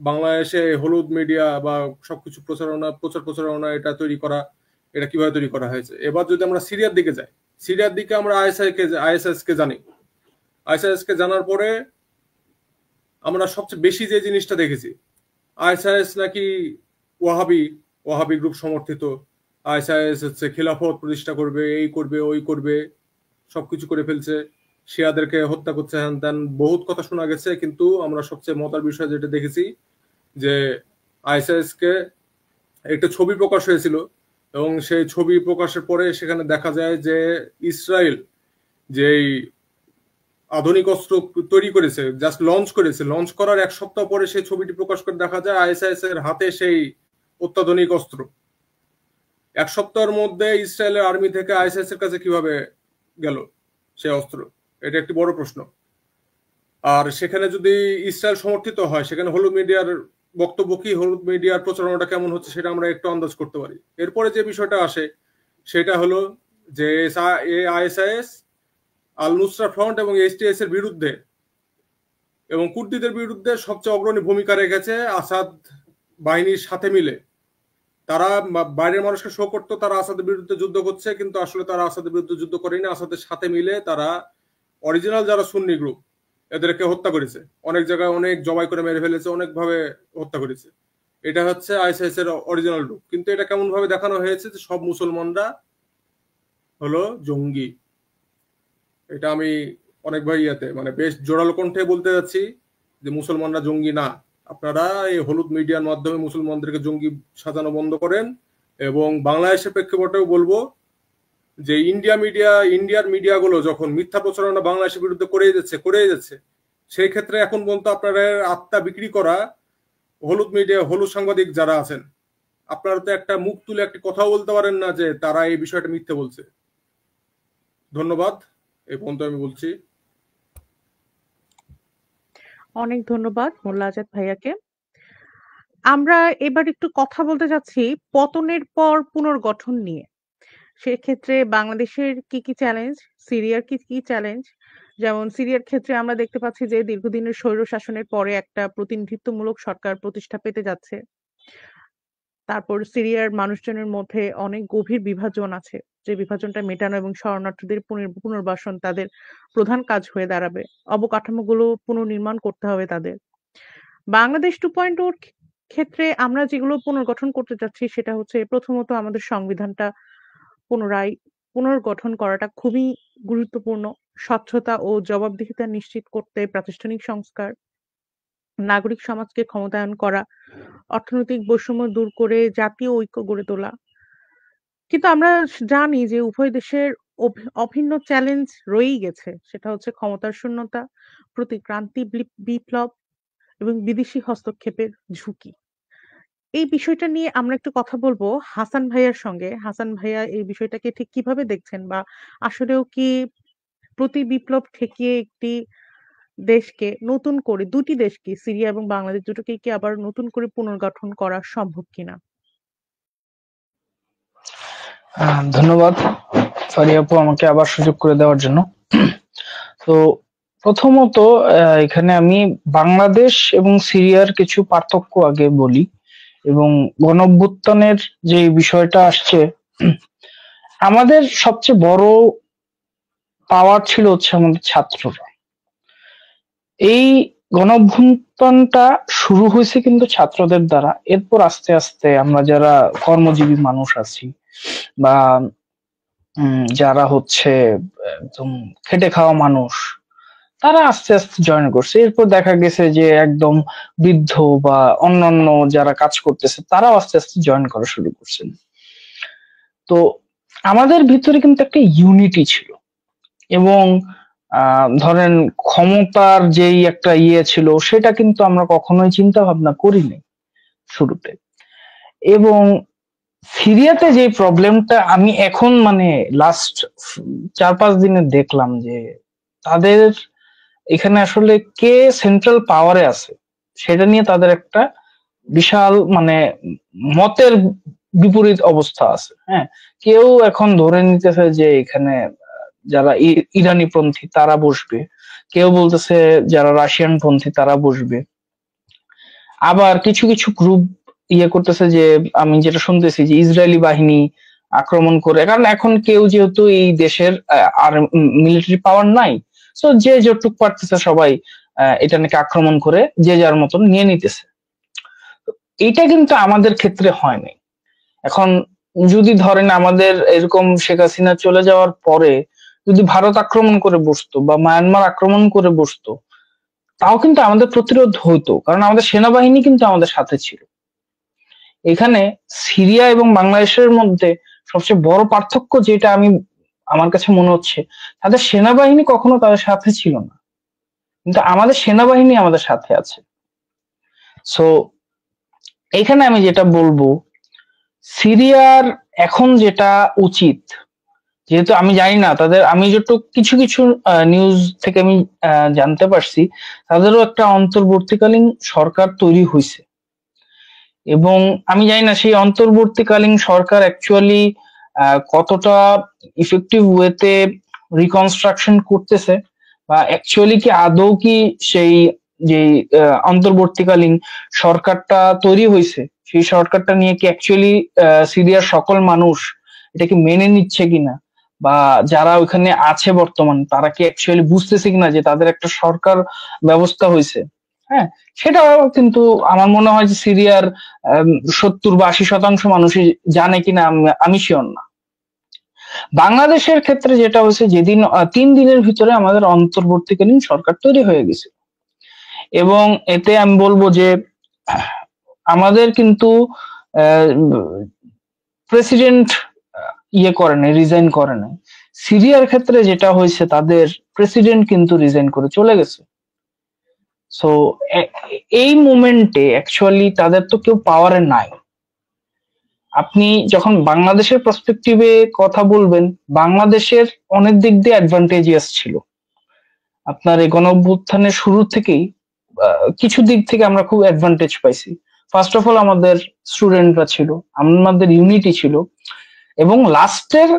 বাংলাদেশে হলুদ মিডিয়া বা সবকিছু প্রচার প্রচারণা এটা তৈরি করা, এটা কিভাবে তৈরি করা হয়েছে। এবার যদি আমরা সিরিয়ার দিকে যাই, সিরিয়ার দিকে আমরা আইএসআইএস কে জানি। আইএসআইএস কে জানার পরে আমরা সবচেয়ে বেশি যে জিনিসটা দেখেছি, আইএসআইএস নাকি ওয়াহাবি গ্রুপ সমর্থিত, আইএসআইএস হচ্ছে খিলাফত প্রতিষ্ঠা করবে, এই করবে ওই করবে, সবকিছু করে ফেলছে, শিয়াদেরকে হত্যা করছে, হ্যান ত্যান বহুত কথা শোনা গেছে। কিন্তু আমরা সবচেয়ে মজার বিষয় যেটা দেখেছি যে আইএসআইএস কে একটা ছবি প্রকাশ হয়েছিল এবং সেই ছবি প্রকাশের পরে সেখানে দেখা যায় যে ইসরায়েল যেই আধুনিক অস্ত্র তৈরি করেছে, জাস্ট লঞ্চ করার 1 সপ্তাহ পরে সেই ছবিটি প্রকাশ করে দেখা যায় আইএসআইএস এর হাতে সেই অত্যাধুনিক অস্ত্র। 1 সপ্তাহের মধ্যে ইসরায়েলের আর্মি থেকে আইএসআইএস এর কাছে কিভাবে গেল সেই অস্ত্র, এটা একটি বড় প্রশ্ন। আর সেখানে যদি ইসরায়েল সমর্থিত হয়, সেখানে হলুদ মিডিয়ার বক্তব্য কি, হলুদ মিডিয়ার প্রচারণাটা কেমন হচ্ছে, সেটা আমরা একটু আন্দাজ করতে পারি। এরপরে যে বিষয়টা আসে সেটা হলো যে আইএসআইএস আল নুসরা ফ্রন্ট এবং এইচটিএস এর বিরুদ্ধে এবং কুর্দিদের বিরুদ্ধে সবচেয়ে অগ্রণী ভূমিকা রেখেছে আসাদ বাহিনীর সাথে মিলে। তারা বাইরের মানুষকে শো করতো তারা আসাদের বিরুদ্ধে যুদ্ধ করছে, কিন্তু আসলে তারা আসাদের বিরুদ্ধে যুদ্ধ করেনি। আসাদের সাথে মিলে তারা অরিজিনাল যারা সুন্নি গ্রুপ এদেরকে হত্যা করেছে, অনেক জায়গায় অনেক জবাই করে মেরে ফেলেছে, অনেক ভাবে হত্যা করেছে। এটা হচ্ছে আইএসআইএস এর অরিজিনাল রূপ। কিন্তু এটা কেমন ভাবে দেখানো হয়েছে যে সব মুসলমানরা হলো জঙ্গি। এটা আমি অনেকভাবে মানে বেশ জোরালো কণ্ঠে বলতে যাচ্ছি যে মুসলমানরা জঙ্গি না। আপনারা এই হলুদ মিডিয়ার মাধ্যমে মুসলমানদেরকে জঙ্গি সাজানো বন্ধ করেন। এবং বাংলাদেশের প্রেক্ষাপটেও বলবো যে ইন্ডিয়ার মিডিয়াগুলো যখন মিথ্যা প্রচারণা বাংলাদেশের বিরুদ্ধে করেই যাচ্ছে, সেই ক্ষেত্রে এখন পর্যন্ত আপনারা আত্মা বিক্রি করা হলুদ সাংবাদিক যারা আছেন, আপনারা তো একটা মুখ তুলে একটি কথাও বলতে পারেন না যে তারা এই বিষয়টা মিথ্যে বলছে। ধন্যবাদ, এই পর্যন্ত আমি বলছি। অনেক ধন্যবাদ মোল্লা আজাদ ভাইয়াকে। আমরা এবার একটু কথা বলতে যাচ্ছি পতনের পর পুনর্গঠন নিয়ে। সেক্ষেত্রে বাংলাদেশের কি কি চ্যালেঞ্জ, সিরিয়ার কি কি চ্যালেঞ্জ। যেমন সিরিয়ার ক্ষেত্রে আমরা দেখতে পাচ্ছি যে দীর্ঘদিনের স্বৈর শাসনের পরে একটা প্রতিনিধিত্বমূলক সরকার প্রতিষ্ঠা পেতে যাচ্ছে। তারপর সিরিয়ার মানুষজনের মধ্যে অনেক গভীর বিভাজন আছে, যে বিভাজনটা মেটানো এবং শরণার্থীদের পুনর্বাসন তাদের প্রধান কাজ হয়ে দাঁড়াবে। অবকাঠামোগুলো পুনর্নির্মাণ করতে হবে তাদের। বাংলাদেশ 2.0 ক্ষেত্রে আমরা যেগুলো পুনর্গঠন করতে যাচ্ছি সেটা হচ্ছে প্রথমত আমাদের সংবিধানটা পুনর্গঠন করাটা খুবই গুরুত্বপূর্ণ। স্বচ্ছতা ও জবাবদিহিতা নিশ্চিত করতে প্রাতিষ্ঠানিক সংস্কার, নাগরিক সমাজকে ক্ষমতায়ন করা, অর্থনৈতিক বৈষম্য দূর করে জাতীয় ঐক্য গড়ে তোলা। কিন্তু আমরা জানি যে উভয় দেশের অভিন্ন চ্যালেঞ্জ রয়েই গেছে, সেটা হচ্ছে ক্ষমতার শূন্যতা, প্রতিক্রান্তি বিপ্লব এবং বিদেশি হস্তক্ষেপের ঝুঁকি। এই বিষয়টা নিয়ে আমরা একটু কথা বলবো হাসান ভাইয়ার সঙ্গে। হাসান ভাইয়া এই বিষয়টাকে ঠিক কিভাবে দেখছেন, বা আসলেও কি প্রতি বিপ্লব ঠেকিয়ে একটি দেশকে নতুন করে, দুটি দেশকে, সিরিয়া এবং বাংলাদেশ দুটোকে কি আবার নতুন করে পুনর্গঠন করা সম্ভব কিনা? ধন্যবাদ ফারিয়া আপু আমাকে আবার সুযোগ করে দেওয়ার জন্য। তো প্রথমত এখানে আমি বাংলাদেশ এবং সিরিয়ার কিছু পার্থক্য আগে বলি এবং গণঅভ্যুত্থানের যে বিষয়টা আসছে, আমাদের সবচেয়ে বড় পাওয়ার ছিল হচ্ছে আমাদের ছাত্ররা। এই গণঅভ্যুত্থানটা শুরু হয়েছে কিন্তু ছাত্রদের দ্বারা। এরপর আস্তে আস্তে আমরা যারা কর্মজীবী মানুষ আছি বা যারা হচ্ছে একদম খেটে খাওয়া মানুষ, তারা আস্তে আস্তে জয়েন করছে। এরপর দেখা গেছে যে একদম বৃদ্ধ বা অন্যান্য যারা কাজ করতেছে তারাও আস্তে আস্তে জয়েন করা শুরু করছেন। তো আমাদের ভিতরে কিন্তু একটা ইউনিটি ছিল এবং ধরেন ক্ষমতার যেই একটা ইয়ে ছিল সেটা কিন্তু আমরা কখনোই চিন্তা ভাবনা করিনি শুরুতে। এবং সিরিয়াতে যে প্রবলেমটা আমি এখন মানে লাস্ট 4-5 দিনে দেখলাম যে তাদের এখানে আসলে কে সেন্ট্রাল পাওয়ারে আছে সেটা নিয়ে তাদের একটা বিশাল মানে মতের বিপরীত অবস্থা আছে। হ্যাঁ, কেউ এখন ধরে নিতেছে যে এখানে যারা ইরানি পন্থী তারা বসবে, কেউ বলতেছে যারা রাশিয়ান পন্থী তারা বসবে, আবার কিছু কিছু গ্রুপ ইয়ে করতেছে যে আমি যেটা শুনতেছি যে ইসরায়েলি বাহিনী আক্রমণ করে, কারণ এখন কেউ যেহেতু এই দেশের আর মিলিটারি পাওয়ার নাই, তো যে যতটুক পারতেছে সবাই এটা নাকি আক্রমণ করে যে যার মতন নিয়ে নিতেছে। এইটা কিন্তু আমাদের ক্ষেত্রে হয় নাই। এখন যদি ধরেন আমাদের এরকম শেখ হাসিনা চলে যাওয়ার পরে যদি ভারত আক্রমণ করে বসতো বা মায়ানমার আক্রমণ করে বসতো, তাও কিন্তু আমাদের প্রতিরোধ হতো, কারণ আমাদের সেনাবাহিনী কিন্তু আমাদের সাথে ছিল। এখানে সিরিয়া এবং বাংলাদেশের মধ্যে সবচেয়ে বড় পার্থক্য যেটা আমার কাছে মনে হচ্ছে, তাদের সেনাবাহিনী কখনো তাদের সাথে ছিল না, কিন্তু আমাদের সেনাবাহিনী আমাদের সাথে আছে। সো এখানে আমি যেটা বলবো, সিরিয়ার এখন যেটা উচিত, যেহেতু আমি জানি না তাদের, আমি যতটুকু কিছু কিছু নিউজ থেকে আমি জানতে পারছি তাদেরও একটা অন্তর্বর্তীকালীন সরকার তৈরি হয়েছে, এবং আমি জানি না সেই অন্তর্বর্তীকালীন সরকার অ্যাকচুয়ালি কতটা ইফেক্টিভ ওয়েতে রিকনস্ট্রাকশন করতেছে, বা অ্যাকচুয়ালি কি আদৌ কি সেই যে অন্তর্বর্তীকালীন সরকারটা তৈরি হয়েছে সেই সরকারটা নিয়ে কি অ্যাকচুয়ালি সিরিয়ার সকল মানুষ এটা কি মেনে নিচ্ছে কিনা, বা যারা ওখানে আছে বর্তমান তারা কি অ্যাকচুয়ালি বুঝতেছে কিনা যে তাদের একটা সরকার ব্যবস্থা হয়েছে। হ্যাঁ, সেটাও কিন্তু আমার মনে হয় যে সিরিয়ার 70 বা 80% মানুষই জানে কিনা আমি শিওর না। বাংলাদেশের ক্ষেত্রে যেটা হয়েছে, যেদিন 3 দিনের ভিতরে আমাদের অন্তর্বর্তীকালীন সরকার তৈরি হয়ে গেছে, এবং এতে আমি বলবো যে আমাদের কিন্তু প্রেসিডেন্ট ইয়ে করে নাই, রিজাইন করে নাই। সিরিয়ার ক্ষেত্রে যেটা হয়েছে, তাদের প্রেসিডেন্ট কিন্তু রিজাইন করে চলে গেছে। সো এই মুমেন্টে অ্যাকচুয়ালি তাদের তো কেউ পাওয়ারে নাই। আপনি যখন বাংলাদেশের পার্সপেক্টিভে কথা বলবেন, বাংলাদেশের অনেক দিক দিয়ে অ্যাডভান্টেজিয়াস ছিল। আপনার এই গণঅভ্যুত্থানের শুরু থেকেই কিছু দিক থেকে আমরা খুব অ্যাডভান্টেজ পাইছি। ফার্স্ট অফ অল আমাদের স্টুডেন্টরা ছিল, আমাদের ইউনিটি ছিল, এবং লাস্টের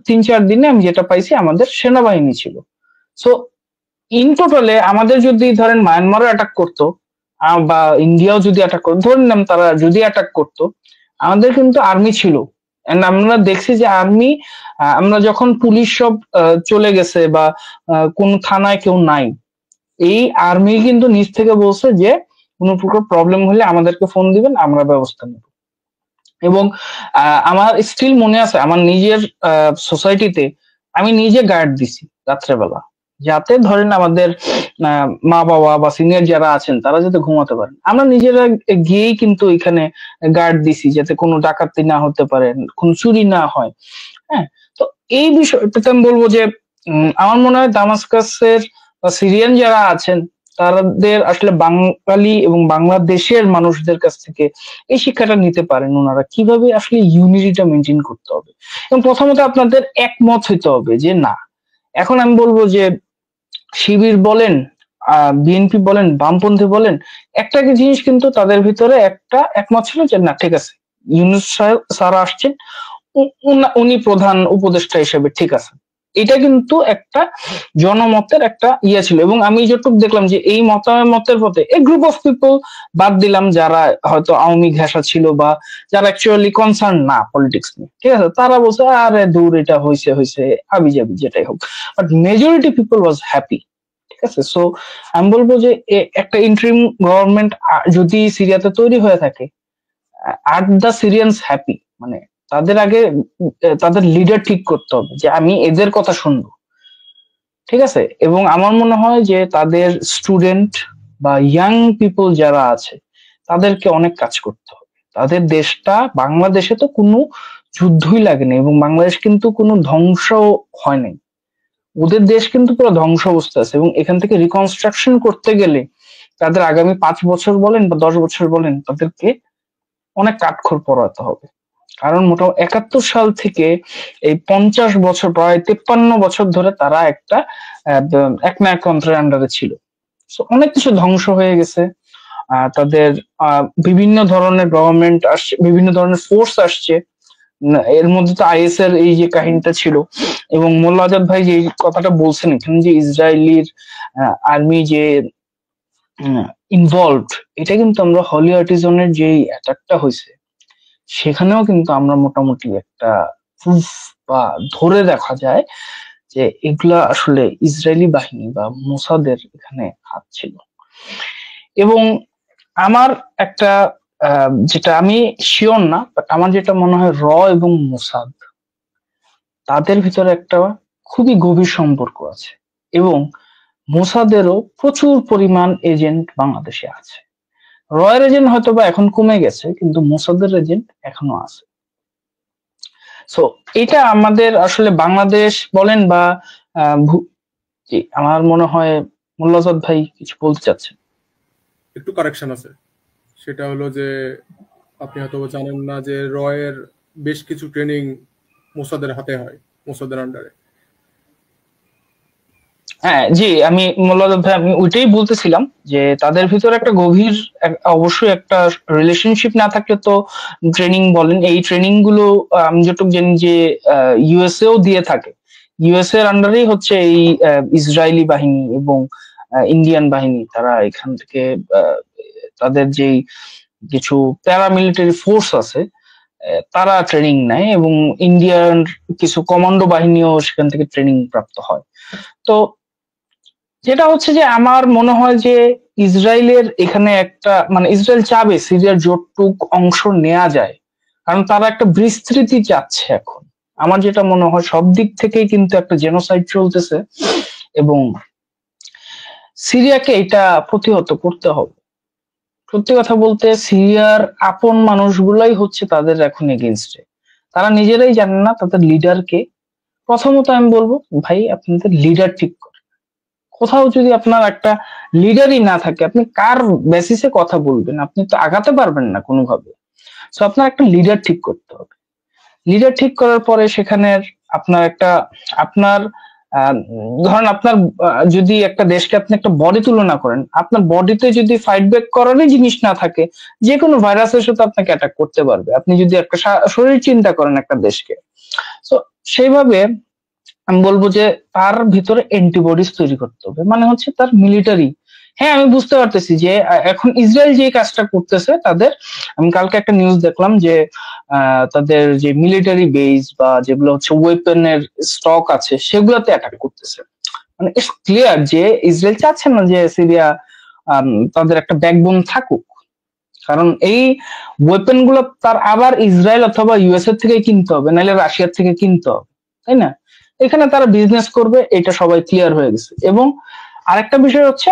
3-4 দিনে আমি যেটা পাইছি আমাদের সেনাবাহিনী ছিল। সো ইন টোটালে আমাদের যদি ধরেন মায়ানমারও অ্যাটাক করতো বা ইন্ডিয়াও যদি অ্যাটাক করতো, ধরে নিলাম তারা যদি অ্যাটাক করতো, আমাদের কিন্তু আর্মি ছিল। এন্ড আমরা দেখছি যে আর্মি, আমরা যখন পুলিশ সব চলে গেছে বা কোন থানায় কেউ নাই, এই আর্মি কিন্তু নিজ থেকে বলছে যে কোনো প্রকার প্রবলেম হলে আমাদেরকে ফোন দিবেন, আমরা ব্যবস্থা নেব। এবং আমার স্টিল মনে আছে আমার নিজের সোসাইটিতে আমি নিজে গার্ড দিছি রাত্রেবেলা, যাতে ধরেন আমাদের মা বাবা বা সিনিয়র যারা আছেন তারা যাতে ঘুমাতে পারেন। আমরা নিজেরা গিয়েই কিন্তু এখানে গার্ড দিছি যাতে কোনো ডাকাতি না হতে পারে, কোনো চুরি না হয়। হ্যাঁ, তো এই বিষয়টাতে আমি বলবো যে আমার মনে হয় দামাস্কাসের বা সিরিয়ান যারা আছেন তাদের আসলে বাঙালি এবং বাংলাদেশের মানুষদের কাছ থেকে এই শিক্ষাটা নিতে পারেন ওনারা কিভাবে আসলে ইউনিটিটা মেনটেন করতে হবে। এবং প্রথমত আপনাদের একমত হইতে হবে যে না, এখন আমি বলবো যে শিবির বলেন, বিএনপি বলেন, বামপন্থী বলেন, একটা জিনিস কিন্তু তাদের ভিতরে একটা একমত ছিল যে না ঠিক আছে, ইউনূস স্যার আসছেন, উনি প্রধান উপদেষ্টা হিসেবে ঠিক আছে। এটা কিন্তু একটা জনমতের একটা ইয়ে ছিল, এবং আমি যতটুকু দেখলাম যে এই মতামতের পথে এই গ্রুপ অফ পিপল বাদ দিলাম যারা হয়তো আওয়ামী ঘেঁষা ছিল বা যারা অ্যাকচুয়ালি কনসার্ন না পলিটিক্স নিয়ে, ঠিক আছে, তারা বলছে আরে দূর, এটা হয়েছে হাবি জাবি যেটাই হোক, but majority people was happy. ঠিক আছে, সো আমি বলবো যে একটা ইন্টারিম গভর্নমেন্ট যদি সিরিয়াতে তৈরি হয়ে থাকে, আর দ্য সিরিয়ানস হ্যাপি, মানে তাদের আগে তাদের লিডার ঠিক করতে হবে যে আমি এদের কথা শুনবো। ঠিক আছে, এবং আমার মনে হয় যে তাদের স্টুডেন্ট বা ইয়াং পিপল যারা আছে তাদেরকে অনেক কাজ করতে হবে। তাদের দেশটা, বাংলাদেশে তো কোনো যুদ্ধই লাগেনি এবং বাংলাদেশ কিন্তু কোনো ধ্বংস হয় নাই, ওদের দেশ কিন্তু পুরো ধ্বংস অবস্থা আছে, এবং এখান থেকে রিকনস্ট্রাকশন করতে গেলে তাদের আগামী 5 বছর বলেন বা 10 বছর বলেন, তাদেরকে অনেক কাঠখড় পোড়াতে হবে। কারণ মোটামুটি 71 সাল থেকে এই 50 বছর, প্রায় 53 বছর ধরে তারা একটা একনায়কতন্ত্রের আন্ডারে ছিল। অনেক কিছু ধ্বংস হয়ে গেছে। তাদের বিভিন্ন ধরনের গভর্নমেন্ট আসছে, বিভিন্ন ধরনের ফোর্স আসছে। এর মধ্যে তো আইএস এর এই যে কাহিনীটা ছিল, এবং মোল্লা আজাদ ভাই যে কথাটা বলছেন এখানে, যে ইসরায়েলির আর্মি যে ইনভলভড, এটা কিন্তু আমরা হলি আর্টিজনের যে অ্যাটাকটা হয়েছে সেখানেও কিন্তু আমরা মোটামুটি একটা প্রুফ বা ধরে দেখা যায় যে এগুলা আসলে ইসরায়েলি বাহিনী বা মোসাদের এখানে হাত ছিল। এবং আমার একটা যেটা আমি শিওর না, বাট আমার যেটা মনে হয় এবং মোসাদ তাদের ভিতরে একটা খুবই গভীর সম্পর্ক আছে, এবং মোসাদেরও প্রচুর পরিমাণ এজেন্ট বাংলাদেশে আছে। এর এজেন্ট হয়তো বা এখন কমে গেছে, কিন্তু মোসাদের এজেন্ট এখনো আছে। সো এটা আমাদের আসলে বাংলাদেশ বলেন বা আমার মনে হয় মোল্লা আজাদ ভাই কিছু বলতে চাচ্ছেন। একটু কারেকশন আছে, সেটা হলো যে আপনি হয়তো জানেন না যে এর বেশ কিছু ট্রেনিং মোসাদের হাতে হয়, মোসাদের আন্ডারে। হ্যাঁ জি, আমি মোল্লা আজাদ ভাই, আমি ওইটাই বলতেছিলাম যে তাদের ভিতরে একটা গভীর অবশ্যই একটা রিলেশনশিপ না থাকলে তো ট্রেনিং বলেন, এই ট্রেনিং গুলো আমি যতটুকু জানি যে ইউএসএও দিয়ে থাকে। ইউএসএ এর আন্ডারেই হচ্ছে এই ইসরায়েলি বাহিনী এবং ইন্ডিয়ান বাহিনী, তারা এখান থেকে তাদের যেই কিছু প্যারামিলিটারি ফোর্স আছে তারা ট্রেনিং নেয়, এবং ইন্ডিয়ান কিছু কমান্ডো বাহিনীও সেখান থেকে ট্রেনিং প্রাপ্ত হয়। তো যেটা হচ্ছে যে আমার মনে হয় যে ইসরায়েলের এখানে একটা মানে ইসরায়েল চাবে সিরিয়ার যতটুক অংশ নেওয়া যায়, কারণ তারা একটা বিস্তৃতি চাচ্ছে এখন। আমার যেটা মনে হয় সব দিক থেকেই কিন্তু একটা জেনোসাইড চলতেছে, এবং সিরিয়াকে এটা প্রতিহত করতে হবে। সত্যি কথা বলতে সিরিয়ার আপন মানুষগুলাই হচ্ছে তাদের এখন এগেনস্টে। তারা নিজেরাই জানেন না তাদের লিডারকে। প্রথমত আমি বলবো, ভাই আপনাদের লিডার ঠিক করেন। কোথাও যদি আপনার একটা লিডারই না থাকে, আপনি কার বেসিসে কথা বলবেন? আপনি তো আগাতে পারবেন না কোনোভাবে। তো আপনার একটা লিডার ঠিক করতে হবে। লিডার ঠিক করার পরে সেখানে আপনার একটা আপনার ধরেন আপনার যদি একটা দেশকে আপনি একটা বডি তুলনা করেন, আপনার বডিতে যদি ফাইট ব্যাক করারই জিনিস না থাকে, যে কোনো ভাইরাসের সাথে আপনাকে অ্যাটাক করতে পারবে। আপনি যদি একটা শরীর চিন্তা করেন একটা দেশকে, তো সেইভাবে আমি বলবো যে তার ভিতরে অ্যান্টিবডিজ তৈরি করতে হবে, মানে হচ্ছে তার মিলিটারি। হ্যাঁ আমি বুঝতে পারতেছি যে এখন ইসরায়েল যে কাজটা করতেছে তাদের, আমি কালকে একটা নিউজ দেখলাম যে তাদের যে মিলিটারি বেস বা যেগুলো হচ্ছে ওয়েপনের স্টক আছে সেগুলোতে অ্যাটাক করতেছে। মানে ইটস ক্লিয়ার যে ইসরায়েল চাচ্ছে না যে সিরিয়া তাদের একটা ব্যাকবোন থাকুক, কারণ এই ওয়েপন গুলো তার আবার ইসরায়েল অথবা ইউএসএ থেকে কিনতে হবে, নাহলে রাশিয়ার থেকে কিনতে হবে, তাই না? এখানে তারা বিজনেস করবে, এটা সবাই ক্লিয়ার হয়ে গেছে। এবং আরেকটা বিষয় হচ্ছে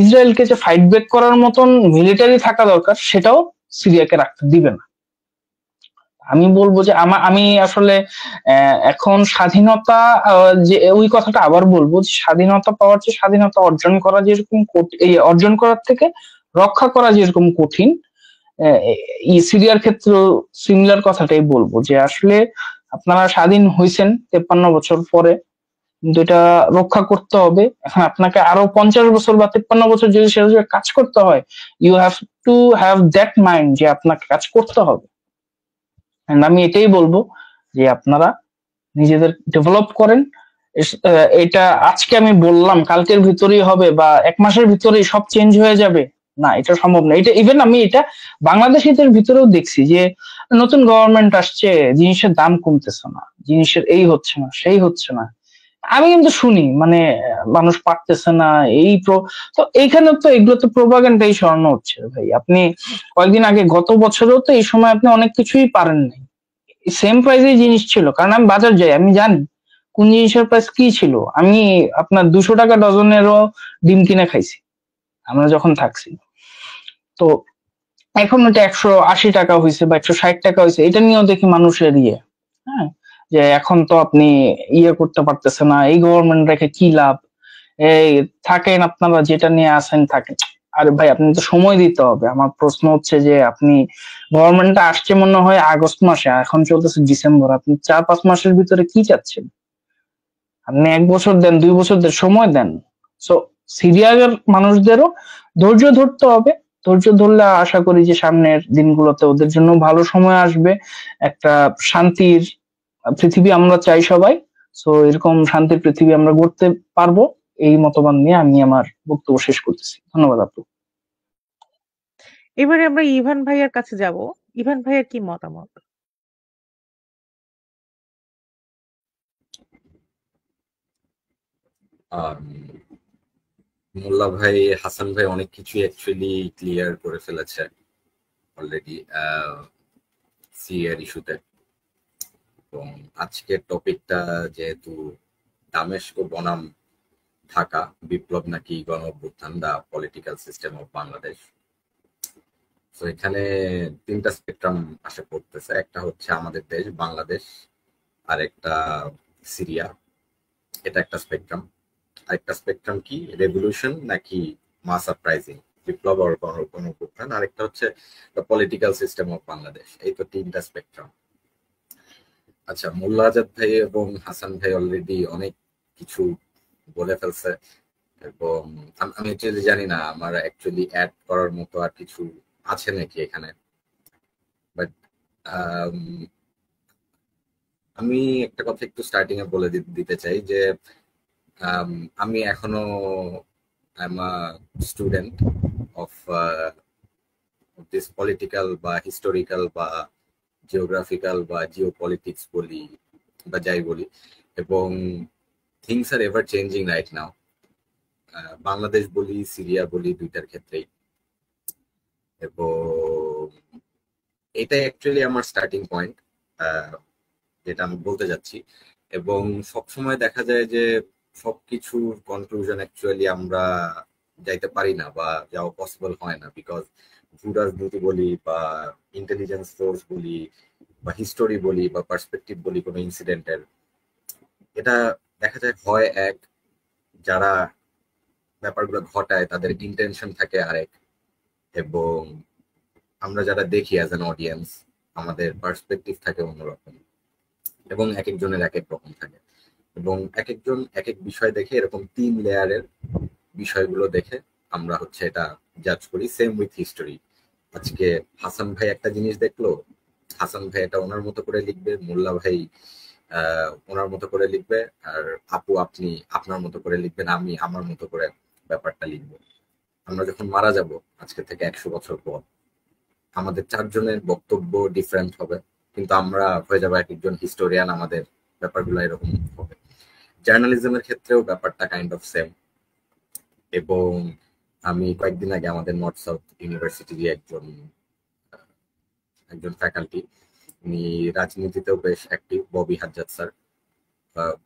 ইসরায়েলকে যে ফাইট ব্যাক করার মতন মিলিটারি থাকা দরকার, সেটাও সিরিয়াকে রাখতে দিবে না। আমি বলবো যে আমি আসলে এখন স্বাধীনতা, যে ওই কথাটা আবার বলবো, স্বাধীনতা পাওয়ার চেয়ে স্বাধীনতা অর্জন করা যেরকম এই অর্জন করার থেকে রক্ষা করা যেরকম কঠিন, সিরিয়ার ক্ষেত্রে সিমিলার কথাটাই বলবো যে আসলে আপনারা স্বাধীন হয়েছেন 53 বছর পরে, কিন্তু এটা রক্ষা করতে হবে। এখন আপনাকে আরো 50 বছর বা 53 বছর যদি সেটা কাজ করতে হয়, you have to have that mind যে আপনাকে কাজ করতে হবে। আমি এটাই বলবো যে আপনারা নিজেদের ডেভেলপ করেন। এটা আজকে আমি বললাম কালকের ভিতরেই হবে বা 1 মাসের ভিতরেই সব চেঞ্জ হয়ে যাবে, না, এটা সম্ভব না। এটা ইভেন আমি এটা বাংলাদেশিদের ভিতরেও দেখছি যে নতুন গভর্নমেন্ট আসছে, জিনিসের দাম কমতেছে না, জিনিসের এই হচ্ছে না সেই হচ্ছে না। আমি কিন্তু শুনি মানে মানুষ পারতেছে না এই তো এইখানে তো এগুলো তো প্রোপাগান্ডাই সরানো হচ্ছে ভাই। আপনি কয়েকদিন আগে গত বছরেও তো এই সময় আপনি অনেক কিছুই পারেন নাই, সেম প্রাইসে জিনিস ছিল, কারণ আমি বাজার যাই, আমি জানি কোন জিনিসের প্রাইস কি ছিল। আমি আপনার 200 টাকা ডজনেরও ডিম কিনে খাইছি আমরা যখন থাকছি। তো এখন ওটা 180 টাকা হয়েছে বা 160 টাকা হয়েছে, এটা নিয়েও দেখি মানুষের হ্যাঁ যে এখন তো আপনি ইয়ে করতে পারতেছে না, এই গভর্নমেন্ট রেখে কি লাভ, এই থাকেন আপনারা যেটা নিয়ে আসেন থাকেন। আরে ভাই আপনি তো সময় দিতে হবে। আমার প্রশ্ন হচ্ছে যে আপনি গভর্নমেন্টটা আসছে মনে হয় আগস্ট মাসে, এখন চলতেছে ডিসেম্বর, আপনি 4-5 মাসের ভিতরে কি চাচ্ছেন? আপনি 1 বছর দেন, 2 বছর দেন, সময় দেন। সো সিরিয়ার মানুষদেরও ধৈর্য ধরতে হবে। ধৈর্য ধরলে আশা করি যে সামনের দিনগুলোতে ওদের জন্য ভালো সময় আসবে। একটা শান্তির পৃথিবী আমরা চাই সবাই। সো এরকম শান্তির পৃথিবী আমরা গড়তে পারবো। এই মতবাদ নিয়ে আমি আমার বক্তব্য শেষ করতেছি। ধন্যবাদ আপু। এবারে আমরা ইভান ভাইয়ার কাছে যাব। ইভান ভাইয়ার কি মতামত? আম, মোল্লা ভাই, হাসান ভাই অনেক কিছু অ্যাকচুয়ালি ক্লিয়ার করে ফেলেছে অলরেডি সিএর ইস্যুতে। এবং আজকের টপিকটা যেহেতু দামেস্ক বনাম ঢাকা, বিপ্লব নাকি গণ অভ্যুত্থান, দা পলিটিক্যাল সিস্টেম অফ বাংলাদেশ। তো এখানে 3টা স্পেকট্রাম আসা পড়তেছে। একটা হচ্ছে আমাদের দেশ বাংলাদেশ, আর একটা সিরিয়া, এটা একটা স্পেকট্রাম। আরেকটা স্পেকট্রাম কি, রেভলিউশন নাকি মাস আপরাইজিং, বিপ্লব আর গণ অভ্যুত্থান। আরেকটা হচ্ছে পলিটিক্যাল সিস্টেম অফ বাংলাদেশ। এই তো 3টা স্পেকট্রাম। আচ্ছা, মোল্লা আজাদ ভাই এবং হাসান ভাই অলরেডি অনেক কিছু বলে ফেলছে, এবং আমি অ্যাকচুয়ালি জানি না আমার অ্যাকচুয়ালি অ্যাড করার মতো আর কিছু আছে নাকি এখানে। বাট আমি একটা কথা একটু স্টার্টিং এ বলে দিতে চাই যে আমি এখনো I am a student of this political বা হিস্টোরিক্যাল বা জিওগ্রাফিক্যাল বা জিও পলিটিক্স বলি বা যাই বলি, এবং things are ever changing right now. Bangladesh বলি, সিরিয়া বলি, দুইটার ক্ষেত্রেই। এবং এটাই অ্যাকচুয়ালি আমার স্টার্টিং পয়েন্ট, যেটা আমি বলতে যাচ্ছি। এবং সবসময় দেখা যায় যে সবকিছুর কনক্লুশন অ্যাকচুয়ালি আমরা যাইতে পারি না বা যাওয়া পসিবল হয় না, বিকজ ভূ রাজনীতি বলি বা ইন্টেলিজেন্স সোর্স বলি বা হিস্টোরি বলি বা পার্সপেক্টিভ বলি কোনো ইনসিডেন্টের, এটা দেখা যায় হয় এক, যারা ব্যাপারগুলো ঘটায় তাদের ইন্টেনশন থাকে আরেক, এবং আমরা যারা দেখি অ্যাজ অ্যান অডিয়েন্স আমাদের পার্সপেক্টিভ থাকে অন্যরকম, এবং এক একজনের এক এক রকম থাকে। এবং এক একজন এক এক বিষয় দেখে, এরকম 3 লেয়ারের বিষয়গুলো দেখে আমরা হচ্ছে এটা জাজ করি। Same with history. আজকে হাসান ভাই একটা জিনিস দেখলো, হাসান ভাই এটা ওনার মতো করে লিখবে, মোল্লা ভাই ওনার মতো করে লিখবে, আর আপু আপনি আপনার মতো করে লিখবেন, আমি আমার মতো করে ব্যাপারটা লিখবো। আমরা যখন মারা যাব আজকে থেকে 100 বছর পর, আমাদের 4 জনের বক্তব্য ডিফারেন্ট হবে, কিন্তু আমরা হয়ে যাবো এক একজন হিস্টোরিয়ান, আমাদের ব্যাপারগুলো এরকম হবে। জার্নালিজমের ক্ষেত্রেও ব্যাপারটা কাইন্ড অফ সেম। এবং আমি কয়েকদিন আগে আমাদের নর্থ সাউথ ইউনিভার্সিটির একজন ফ্যাকাল্টি, উনি রাজনীতিতেও বেশ অ্যাক্টিভ, ববি হাজ্জাদ স্যার।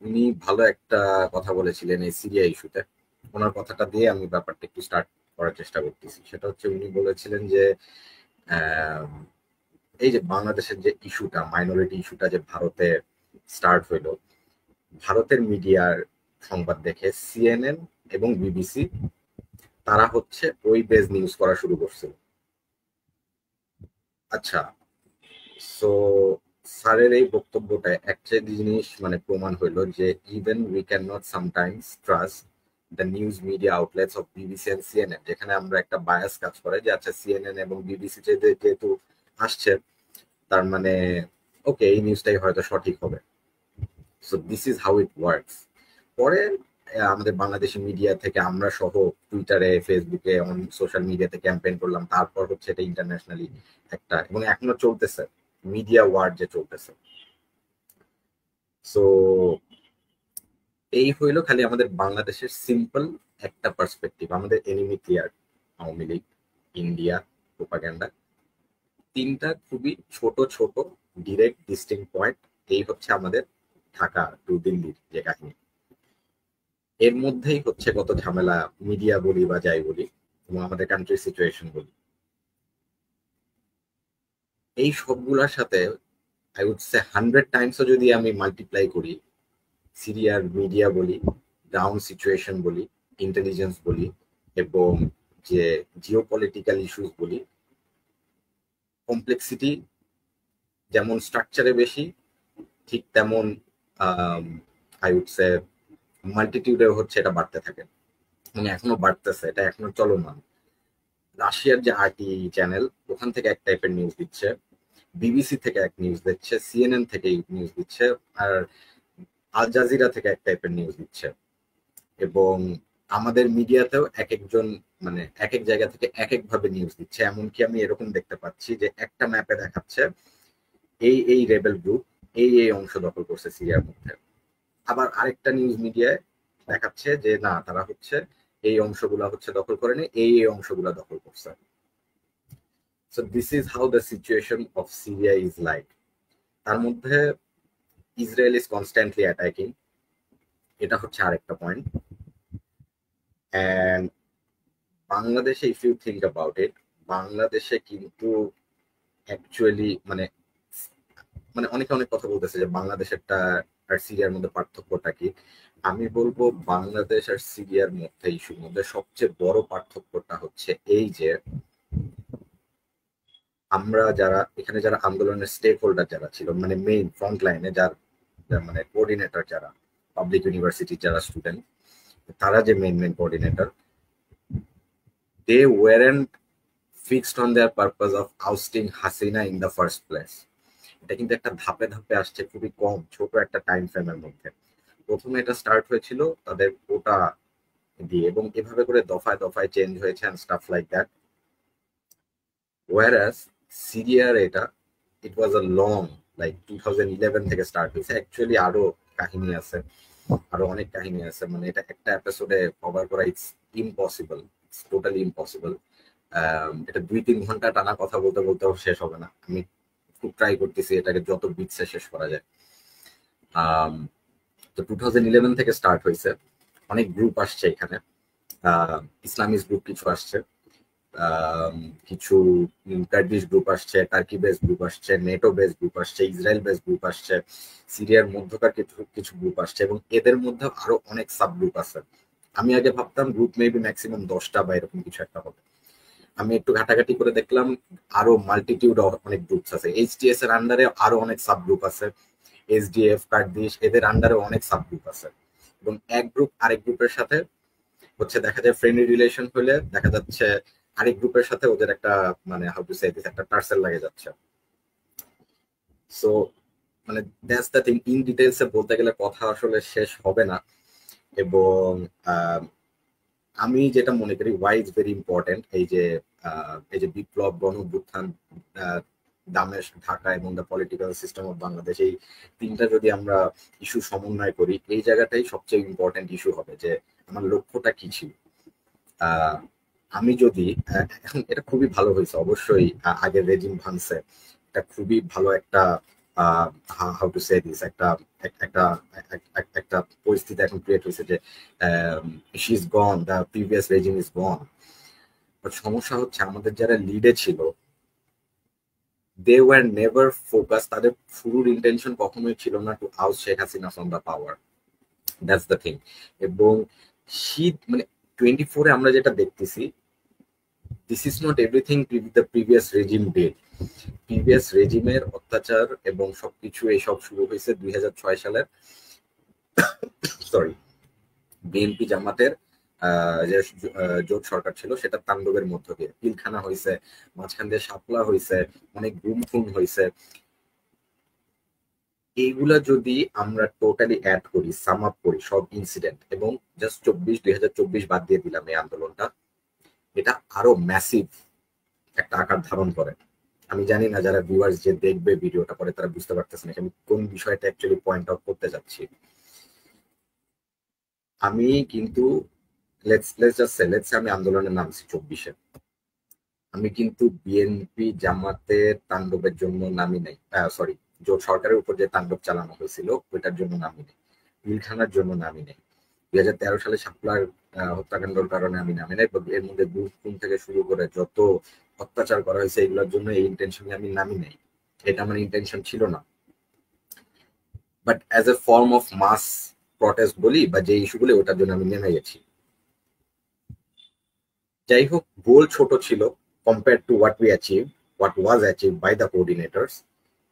উনি ভালো একটা কথা বলেছিলেন এই সিরিয়া ইস্যুতে। ওনার কথাটা দিয়ে আমি ব্যাপারটা একটু স্টার্ট করার চেষ্টা করতেছি। সেটা হচ্ছে উনি বলেছিলেন যে এই যে বাংলাদেশের যে ইস্যুটা, মাইনরিটি ইস্যুটা যে ভারতে স্টার্ট হইলো, ভারতের মিডিয়ার সংবাদ দেখে সিএনএন এবং বিবিসি তারা হচ্ছে ওই বেজ নিউজ করা শুরু করছিল। আচ্ছা, সো স্যারের এই বক্তব্যটা একটা জিনিস মানে প্রমাণ হইলো যে even we can not sometimes trust the news media outlets of BBC and CNN, যেখানে আমরা একটা বায়াস কাজ করে যে আচ্ছা সিএনএন এবং বিবিসি যেহেতু আসছে, তার মানে ওকে এই নিউজটাই হয়তো সঠিক হবে। So this is how it works. পরে আমাদের বাংলাদেশি মিডিয়া থেকে আমরা সহ টুইটারে, ফেসবুকে, সোশ্যাল মিডিয়াতে ক্যাম্পেইন করলাম, তারপর হচ্ছে এটা ইন্টারন্যাশনালি একটা, এবং এখনো চলতেছে মিডিয়া ওয়ার্ড যে চলতেছে। সো এই হইলো খালি আমাদের বাংলাদেশের সিম্পল একটা পার্সপেক্টিভ। আমাদের enemy clear, Awami League, India, propaganda, 3টা খুবই ছোট ছোট ডিরেক্ট ডিস্টিংক্ট পয়েন্ট। এই হচ্ছে আমাদের ঢাকা টু দিল্লির যে কাহিনী। এর মধ্যেই হচ্ছে কত ঝামেলা, মিডিয়া বলি বা যাই বলি, এবং আমাদের কান্ট্রির সিচুয়েশন বলি। এই সবগুলোর সাথে আই উড সে 100 টাইমসও যদি আমি মাল্টিপ্লাই করি, সিরিয়ার মিডিয়া বলি, গ্রাউন্ড সিচুয়েশন বলি, ইন্টেলিজেন্স বলি, এবং যে জিওপলিটিক্যাল ইস্যুস বলি, কমপ্লেক্সিটি যেমন স্ট্রাকচারে বেশি, ঠিক তেমন আই উড সে মাল্টিটিউডে হচ্ছে এটা বাড়তে থাকে, মানে এখনো বাড়তেছে, এটা এখনো চলমান। রাশিয়ার যে আরটি চ্যানেল, ওখান থেকে এক টাইপের নিউজ দিচ্ছে, বিবিসি থেকে এক নিউজ দিচ্ছে, সিএনএন থেকে নিউজ দিচ্ছে, আর আল জাজিরা থেকে এক টাইপের নিউজ দিচ্ছে। এবং আমাদের মিডিয়াতেও এক একজন মানে এক এক জায়গা থেকে এক এক ভাবে নিউজ দিচ্ছে। এমনকি আমি এরকম দেখতে পাচ্ছি যে একটা ম্যাপে দেখাচ্ছে এই রেবেল গ্রুপ এই অংশ দখল করছে সিরিয়ার মধ্যে, আবার আরেকটা নিউজ মিডিয়ায় দেখাচ্ছে যে না, তারা হচ্ছে এই অংশগুলা হচ্ছে দখল করেনি, এই অংশগুলা দখল করছে। So this is how the situation of Syria is like. তার মধ্যে ইসরায়েল ইজ কনস্ট্যান্টলি অ্যাটাকিং, এটা হচ্ছে আরেকটা পয়েন্ট। অ্যান্ড বাংলাদেশে if you think about it, বাংলাদেশে কিন্তু অ্যাকচুয়ালি মানে মানে অনেকে অনেক কথা বলতেছে যে বাংলাদেশেরটা আর সিরিয়ার মধ্যে পার্থক্যটা কি। আমি বলবো বাংলাদেশ আর সিরিয়ার মধ্যে ইস্যুর মধ্যে সবচেয়ে বড় পার্থক্যটা হচ্ছে এই যে আমরা যারা এখানে যারা আন্দোলনের স্টেক হোল্ডার যারা ছিল, মানে মেইন ফ্রন্ট লাইনে মানে কোঅর্ডিনেটর যারা, পাবলিক ইউনিভার্সিটির যারা স্টুডেন্ট, তারা যে main coordinator, they weren't fixed on their purpose of ousting Hasina in the first place. এটা কিন্তু একটা ধাপে ধাপে আসছে, খুবই কম ছোট একটা টাইম ফ্রেমের মধ্যে। প্রথমে এটা স্টার্ট হয়েছিল তাদের কোটা দিয়ে, এবং এভাবে করে দফায় দফায় চেঞ্জ হয়েছে and stuff like that. Whereas সিরিয়ার এটা it was a long, like 2011 থেকে স্টার্ট হয়েছে। অ্যাকচুয়ালি আরো কাহিনী আছে, আরো অনেক কাহিনী আছে, মানে এটা একটা এপিসোডে কভার করা it's impossible, it's totally impossible. এটা 2-3 ঘন্টা টানা কথা বলতে বলতেও শেষ হবে না। আমি খুব ট্রাই করতেছি এটাকে যত বিটসে শেষ করা যায়। তো 2011 থেকে স্টার্ট হয়েছে, অনেক গ্রুপ আসছে এখানে, ইসলামিক গ্রুপ কিছু আসছে, কিছু কার্ডিশ গ্রুপ আসছে, টার্কি বেস গ্রুপ আসছে, নেটো বেস গ্রুপ আসছে, ইসরায়েল বেস গ্রুপ আসছে, সিরিয়ার মধ্যকার কিছু গ্রুপ আসছে, এবং এদের মধ্যে আরো অনেক সাব গ্রুপ আছে। আমি আগে ভাবতাম গ্রুপ মেবি ম্যাক্সিমাম 10টা বা এরকম কিছু একটা হবে। আমি একটু ঘাটাঘাটি করে দেখলাম আরো মাল্টিটিউড অনেক গ্রুপস আছে। এইচটিএস এর আন্ডারে আরো অনেক সাব গ্রুপ আছে, এসডিএফ, কার্ডিশ, এদের আন্ডারে অনেক সাব গ্রুপ আছে। এবং এক গ্রুপ আরেক গ্রুপের সাথে হচ্ছে দেখা যায় ফ্রেন্ডলি রিলেশন হলে দেখা যাচ্ছে আরেক গ্রুপের সাথে ওদের একটা মানে হাউ টু সে দিস একটা টার্সেল লাগে যাচ্ছে। সো মানে দ্যাটস দ্য থিং, ইন ডিটেইলসে বলতে গেলে কথা আসলে শেষ হবে না। এবং আমি যেটা মনে করি ওয়াই ইজ ভেরি ইম্পর্টেন্ট, এই যে বিপ্লব, গণ অভ্যুত্থান, দামেশ, ঢাকা এবং the political system of Bangladesh, এই তিনটা যদি আমরা ইস্যু সমন্বয় করি, এই জায়গাটাই সবচেয়ে ইম্পর্টেন্ট ইস্যু হবে যে আমার লক্ষ্যটা কি ছিল। আমি যদি এখন এটা খুবই ভালো হয়েছে অবশ্যই, আগের রেজিম ভাঙছে, এটা খুবই ভালো একটা হাউ টু সে দিস একটা একটা একটা পরিস্থিতি এখন ক্রিয়েট হয়েছে যে she is gone, the previous regime is gone. But সমস্যা হচ্ছে আমাদের যারা লিডে ছিল, দে ওয়ার নেভার ফোকাস, তাদের শুরুর ইন্টেনশন কখনোই ছিল না to oust Sheikh Hasina from the power. That's the thing. এবং শীত মানে 24-এ আমরা যেটা দেখতেছি, this is not everything the previous regime did. Previous রেজিমের অত্যাচার এবং সবকিছু এইসব শুরু হয়েছে 2006 সালের সরি বিএনপি জামাতের যে জোট সরকার ছিল সেটা তাণ্ডবের মধ্য দিয়ে। পিলখানা হয়েছে, মাঝখান দিয়ে শাপলা হয়েছে, অনেক গুম খুন হয়েছে। এইগুলা যদি আমরা টোটালি অ্যাড করি, সাম আপ করি সব ইনসিডেন্ট, এবং জাস্ট 2024 বাদ দিয়ে দিলাম এই আন্দোলনটা, এটা আরো ম্যাসিভ একটা আকার ধারণ করে। আমি জানি না যারা ভিউয়ার্স যে দেখবে ভিডিওটা পরে তারা বুঝতে পারতেছে না আমি কোন বিষয়টা অ্যাকচুয়ালি পয়েন্ট আউট করতে যাচ্ছি। আমি কিন্তু লেটস জাস্ট সে আমি আন্দোলনের নামছি 24-এ, আমি কিন্তু বিএনপি জামাতের তাণ্ডবের জন্য নামি নাই, সরি জোট সরকারের উপর যে তাণ্ডব চালানো হয়েছিল ওইটার জন্য নামি নেই, পিলখানার জন্য নামি নেই, 2013 সালে শাপলার হত্যাকাণ্ডের কারণে আমি নামি নাই, এর মধ্যে গুম থেকে শুরু করে যত অত্যাচার করা হয়েছে এগুলোর জন্য এই ইন্টেনশনে আমি নামি নাই। এটা আমার ইন্টেনশন ছিল না। But as a form of mass protest বলি বা যে ইস্যুগুলি, ওটার জন্য আমি নেমে গেছি। যাই হোক, গোল ছোট ছিল compared to what we achieved, what was achieved by the coordinators.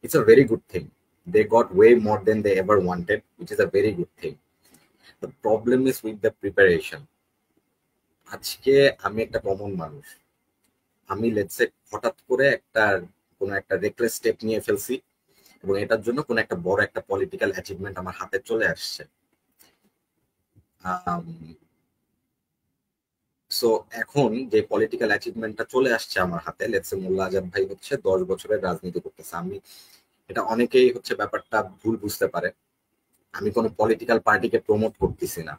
It's a very good thing. They got way more than they ever wanted, which is a very good thing. The problem is with the preparation. আজকে আমি একটা common মানুষ, আমি let's say হঠাৎ করে কোনো একটা reckless step নিয়ে ফেলছি এবং এটার জন্য কোনো একটা বড় একটা পলিটিক্যাল অ্যাচিভমেন্ট আমার হাতে চলে আসছে। সো এখন যে পলিটিক্যাল অ্যাচিভমেন্টটা চলে আসছে আমার হাতে, লেটস সে মোল্লা আজাদ ভাই হচ্ছে 10 বছরের রাজনীতি করতেছে। আমি এটা অনেকেই হচ্ছে ব্যাপারটা ভুল বুঝতে পারে, আমি কোনো পলিটিক্যাল পার্টিকে প্রমোট করতেছি না,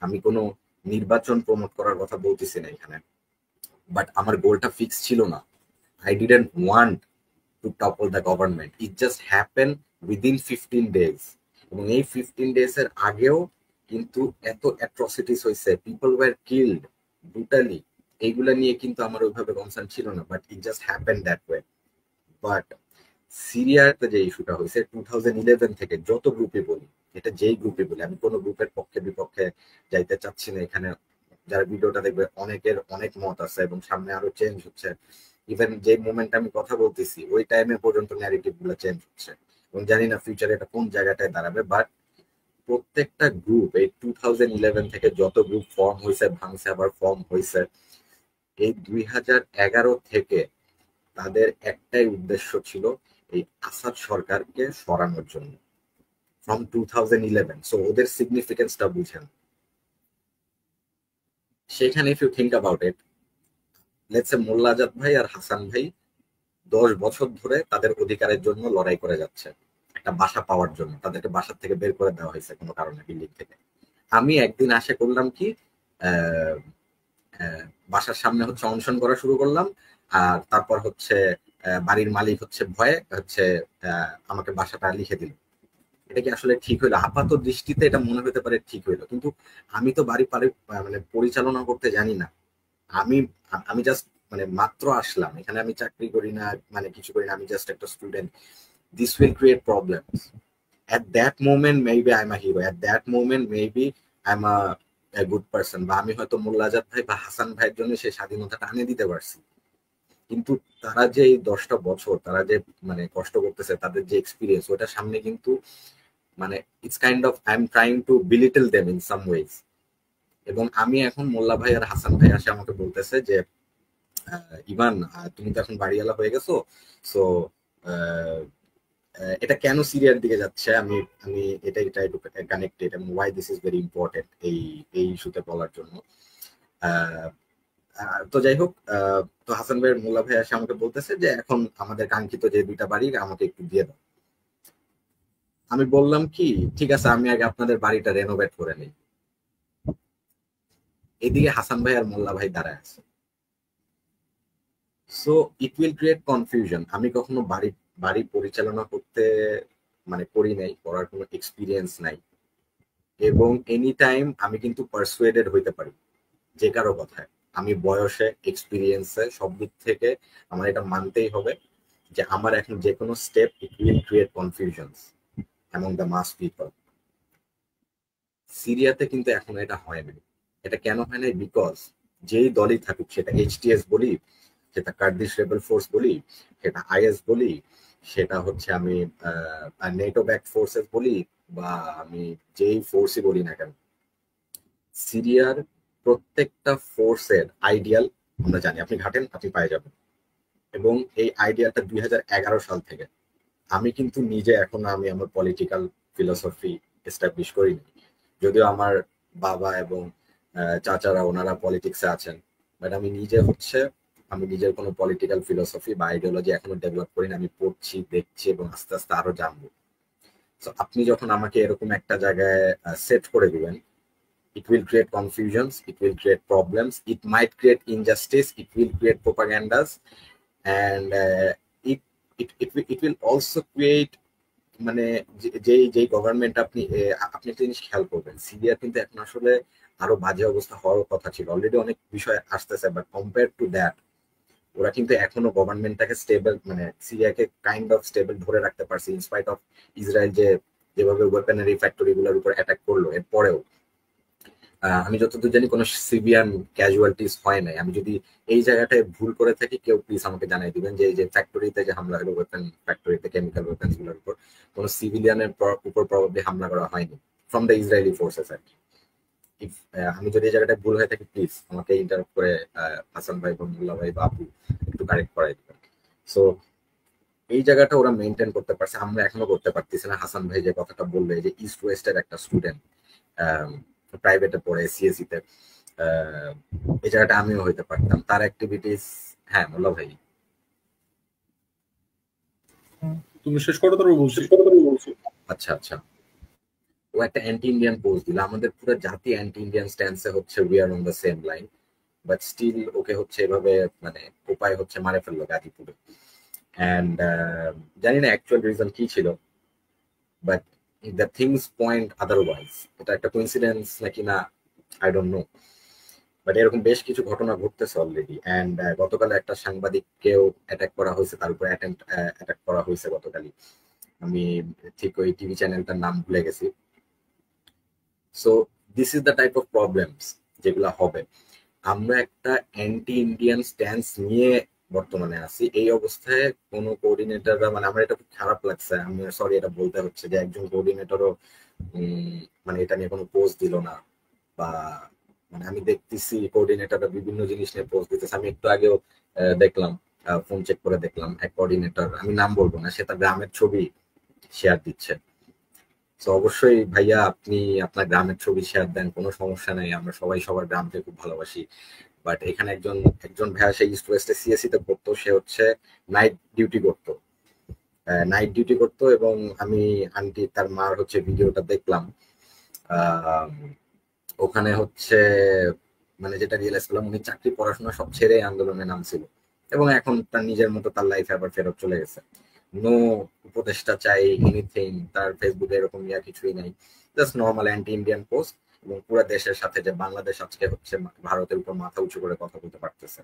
আমি কোনো নির্বাচন প্রমোট করার কথা বলতেছি না এখানে। বাট আমার গোলটা ফিক্স ছিল না। I didn't want to topple the government. It just happened within 15 days. এবং এই 15 days এর আগেও কিন্তু এত অ্যাট্রসিটিস হয়েছে, পিপল ওয়ার কিল্ড ব্রুটালি, এইগুলা নিয়ে কিন্তু আমার ওইভাবে কনসার্ন ছিল না, but it just happen that way. But সিরিয়াতে যে ইস্যুটা হয়েছে 2011 থেকে, যত গ্রুপে বলি, এটা যেই গ্রুপে বলি, আমি কোনো গ্রুপের পক্ষে বিপক্ষে যাইতে চাচ্ছি না। এখানে যারা ভিডিওটা দেখবে অনেকের অনেক মত আছে এবং সামনে আরো চেঞ্জ হচ্ছে। ইভেন যে মোমেন্টে আমি কথা বলতেছি ওই টাইমে পর্যন্ত ন্যারেটিভ গুলো চেঞ্জ হচ্ছে এবং জানি না ফিউচারে এটা কোন জায়গাটায় দাঁড়াবে। বাট প্রত্যেকটা গ্রুপ এই 2011 থেকে যত গ্রুপ ফর্ম হয়েছে, ভাঙছে, আবার ফর্ম হয়েছে, এই 2011 থেকে তাদের একটাই উদ্দেশ্য ছিল, এই আসাদ সরকারকে সরানোর জন্য, ফ্রম 2011। সো ওদের সিগনিফিকেন্সটা বুঝেন সেখানে। If you think about it, let's say Mollah Azad ভাই আর হাসান ভাই 10 বছর ধরে তাদের অধিকারের জন্য লড়াই করে যাচ্ছে, একটা বাসা পাওয়ার জন্য। তাদেরকে বাসার থেকে বের করে দেওয়া হয়েছে কোনো কারণে, বিল্ডিং থেকে। আমি একদিন আশা করলাম কি, বাসার সামনে হচ্ছে অনশন করা শুরু করলাম, আর তারপর হচ্ছে বাড়ির মালিক হচ্ছে ভয়ে হচ্ছে আমাকে বাসাটা লিখে দিল। এটা কি আসলে ঠিক হইলো? আপাত দৃষ্টিতে এটা মনে হতে পারে ঠিক হইলো, কিন্তু আমি তো বাড়ি মানে পরিচালনা করতে জানি না। আমি আমি জাস্ট মানে মাত্র আসলাম এখানে, আমি চাকরি করি না, মানে কিছু করি না, আমি জাস্ট একটা student. This will create problems. At that moment maybe I'm a hero, at that moment maybe I'm a good person, বা আমি হয়তো মোল্লা আজাদ ভাই বা হাসান ভাইয়ের জন্য সেই স্বাধীনতাটা আনে দিতে পারছি। কিন্তু তারা যে এই 10টা বছর তারা যে মানে কষ্ট করতেছে, তাদের যে এক্সপিরিয়েন্স, ওটার সামনে কিন্তু মানে it's kind of I am trying to belittle them in some ways. এবং আমি এখন মোল্লা ভাই আর হাসান ভাই আসে আমাকে বলতেছে যে ইমান, তুমি তো এখন বাড়িওয়ালা হয়ে গেছো, সো এটা কেন সিরিয়ার দিকে যাচ্ছে, আমি আমি এটাই ট্রাই টু কানেক্টেড এবং why this is very important এই ইস্যুতে বলার জন্য। তো যাই হোক, তো হাসান ভাইয়ের মোল্লা ভাই এসে আমাকে বলতেছে যে এখন আমাদের কাঙ্ক্ষিত যে 2টা বাড়ি আমাকে একটু দিয়ে দাও। আমি বললাম কি, ঠিক আছে, আমি আগে আপনাদের বাড়িটা রেনোভেট করে নিই। এদিকে হাসান ভাই আর মোল্লা ভাই দাঁড়ায় আছে। So it will create confusion. আমি কখনো বাড়ি পরিচালনা করতে মানে করি নাই, করার কোনো এক্সপিরিয়েন্স নাই, এবং এনি টাইম আমি কিন্তু পারসুয়েডেড হইতে পারি যে কারো কথায়। আমি বয়সে, এক্সপিরিয়েন্সে, সব দিক থেকে আমার এটা মানতেই হবে যে আমার এখন যে কোনো step it will create confusions among the mass people. সিরিয়াতে কিন্তু এখন এটা হয় না। এটা কেন হয় না? বিকজ যেই দলই থাকুক, সেটা এইচটিএস বলি, সেটা কার্দিশ রেবেল ফোর্স বলি, সেটা আইএস বলি, সেটা হচ্ছে আমি নেটো ব্যাক ফোর্সেস বলি, বা আমি যেই ফোর্সই বলি না কেন, সিরিয়ার প্রত্যেকটা ফোর্সের আইডিয়াল আমরা জানি। আপনি ঘাটেন, আপনি পায়ে যাবেন। এবং এই আইডিয়ালটা 2011 সাল থেকে। আমি কিন্তু নিজে এখনো আমি আমার পলিটিক্যাল ফিলোসফি এস্টাবলিশ করিনি, যদিও আমার বাবা এবং চাচারা ওনারা পলিটিক্সে আছেন, বাট আমি নিজে হচ্ছে আমি নিজের কোনো পলিটিক্যাল ফিলোসফি বা আইডিওলজি এখনো ডেভেলপ করিনি। আমি পড়ছি, দেখছি এবং আস্তে আস্তে আরো জানবো। তো আপনি যখন আমাকে এরকম একটা জায়গায় সেট করে দিবেন, it will create confusions, it will create problems, it might create injustice, it will create propagandas, and it will also create মানে যে গভর্নমেন্ট আপনি একটা জিনিস খেয়াল করবেন, সিরিয়া কিন্তু এখন আসলে আরো বাজে অবস্থা হওয়ার কথা ছিল। অলরেডি অনেক বিষয় আসতেছে, বাট কম্পেয়ার টু দ্যাট ওরা কিন্তু এখনো গভর্নমেন্টটাকে স্টেবল, মানে সিরিয়াকে কাইন্ড অফ স্টেবল ধরে রাখতে পারছে ইনস্পাইট অফ ইসরায়েল যে যেভাবে ওয়েপেনারি ফ্যাক্টরি গুলোর উপর অ্যাটাক করলো, এরপরেও আমি যতদূর জানি কোনো সিভিয়ান ক্যাজুয়ালিটিস হয় নাই। আমি যদি এই জায়গাটায় ভুল করে থাকি, কেউ প্লিজ আমাকে জানাই দিবেন যে এই যে ফ্যাক্টরিতে যে হামলা হলো, ওয়েপেন ফ্যাক্টরিতে কেমিক্যাল ওয়েপেন্স গুলোর উপর কোনো সিভিলিয়ানের উপর প্রবাবলি হামলা করা হয়নি ফ্রম দ্য ইসরায়েলি ফোর্সেস আর কি। আমি যদি এই জায়গাটায় ভুল হয়ে থাকি, প্লিজ আমাকে ইন্টারাপ্ট করে হাসান ভাই বা মোল্লা ভাই বা আপু একটু কারেক্ট করাই দিবেন। সো এই জায়গাটা ওরা মেনটেন করতে পারছে, আমরা এখনো করতে পারতেছি না। হাসান ভাই যে কথাটা বললে যে ইস্ট ওয়েস্টের একটা স্টুডেন্ট প্রাইভেটে পড়ে সিএসি তে, এই জায়গাটা আমিও হইতে পারতাম, তার অ্যাক্টিভিটিস। হ্যাঁ মোল্লা ভাই তুমি শেষ করো, তারপর বলছি। আচ্ছা আচ্ছা, ও একটা অ্যান্টি ইন্ডিয়ান পোস্ট দিল, আমাদের পুরো জাতি অ্যান্টি ইন্ডিয়ান স্ট্যান্সে হচ্ছে we are on the same line, but still okay হচ্ছে এভাবে মানে উপায় হচ্ছে মারে ফেললো গাজীপুরে। অ্যান্ড জানি না অ্যাকচুয়াল রিজন কি ছিল, but the things point otherwise. এটা একটা কোইন্সিডেন্স নাকি না আই ডোন্ট নো, বাট এরকম বেশ কিছু ঘটনা ঘটতেছে অলরেডি। অ্যান্ড গতকাল একটা সাংবাদিককেও অ্যাটাক করা হয়েছে, তার উপর অ্যাটাক করা হয়েছে গতকালই। আমি ঠিক ওই টিভি চ্যানেলটার নাম ভুলে গেছি। So this is the type of problems যেগুলো হবে। আমরা একটা অ্যান্টি ইন্ডিয়ান স্ট্যান্স নিয়ে বর্তমানে আছি। এই অবস্থায় কোনো কোঅর্ডিনেটররা, মানে আমার এটা খুব খারাপ লাগছে, আমি সরি এটা বলতে হচ্ছে, যে একজন কোঅর্ডিনেটরও মানে এটা নিয়ে কোনো পোস্ট দিল না। বা মানে আমি দেখতেছি কোঅর্ডিনেটররা বিভিন্ন জিনিস নিয়ে পোস্ট দিতেছে। আমি একটু আগেও দেখলাম, ফোন চেক করে দেখলাম, এক কোঅর্ডিনেটর, আমি নাম বলবো না, সে তার গ্রামের ছবি শেয়ার দিচ্ছে। তো অবশ্যই ভাইয়া আপনি আপনার গ্রামের ছবি শেয়ার দেন, কোনো সমস্যা নেই, আমরা সবাই সবার গ্রামকে খুব ভালোবাসি। বাট এখানে একজন একজন ভাইয়া সে ইস্ট ওয়েস্টে সিএসসি তে পড়তো, সে হচ্ছে নাইট ডিউটি করতো, এবং আমি আন্টি তার মার হচ্ছে ভিডিওটা দেখলাম। ওখানে হচ্ছে মানে যেটা রিয়েলাইজ করলাম, উনি চাকরি পড়াশোনা সব ছেড়ে আন্দোলনে নামছিল, এবং এখন তার নিজের মতো তার লাইফে আবার ফেরত চলে গেছে। নো উপদেষ্টা চাই এনিথিং, তার ফেসবুকে এরকম কিছুই নাই, just normal anti Indian post, এবং পুরো দেশের সাথে যে বাংলাদেশ আজকে হচ্ছে ভারতের উপর মাথা উঁচু করে কথা বলতে পারতেছে।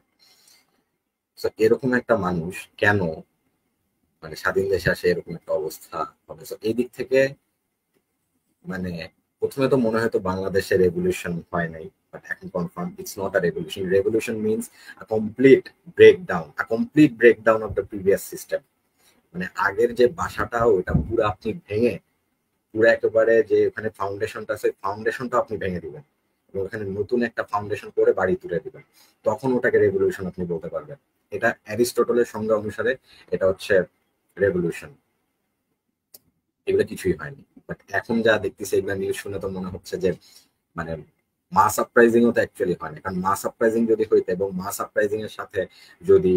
তো এরকম একটা মানুষ কেন মানে স্বাধীন দেশে আসে এরকম একটা অবস্থা হবে? এই দিক থেকে মানে প্রথমে তো মনে হয়তো বাংলাদেশে রেভলিউশন হয় নাই, বাট এখন confirm it's not a revolution. Revolution means a complete breakdown of the previous system. মানে আগের যে বাসাটা ওটা পুরো আপনি ভেঙে, পুরো একেবারে যে ওখানে ফাউন্ডেশনটা আছে, ফাউন্ডেশনটা আপনি ভেঙে দিবেন, এবং ওখানে নতুন একটা ফাউন্ডেশন করে বাড়ি তুলে দিবেন, তখন ওটাকে রেভলিউশন আপনি বলতে পারবেন। এটা অ্যারিস্টটলের সংজ্ঞা অনুসারে এটা হচ্ছে রেভলিউশন। এগুলো কিছুই হয়নি, বাট এখন যা দেখতেছি এগুলো নিউজ শুনে তো মনে হচ্ছে যে মানে মাস আপরাইজিংও তো অ্যাকচুয়ালি হয় না। কারণ মাস আপরাইজিং যদি হইতো, এবং মাস আপরাইজিং এর সাথে যদি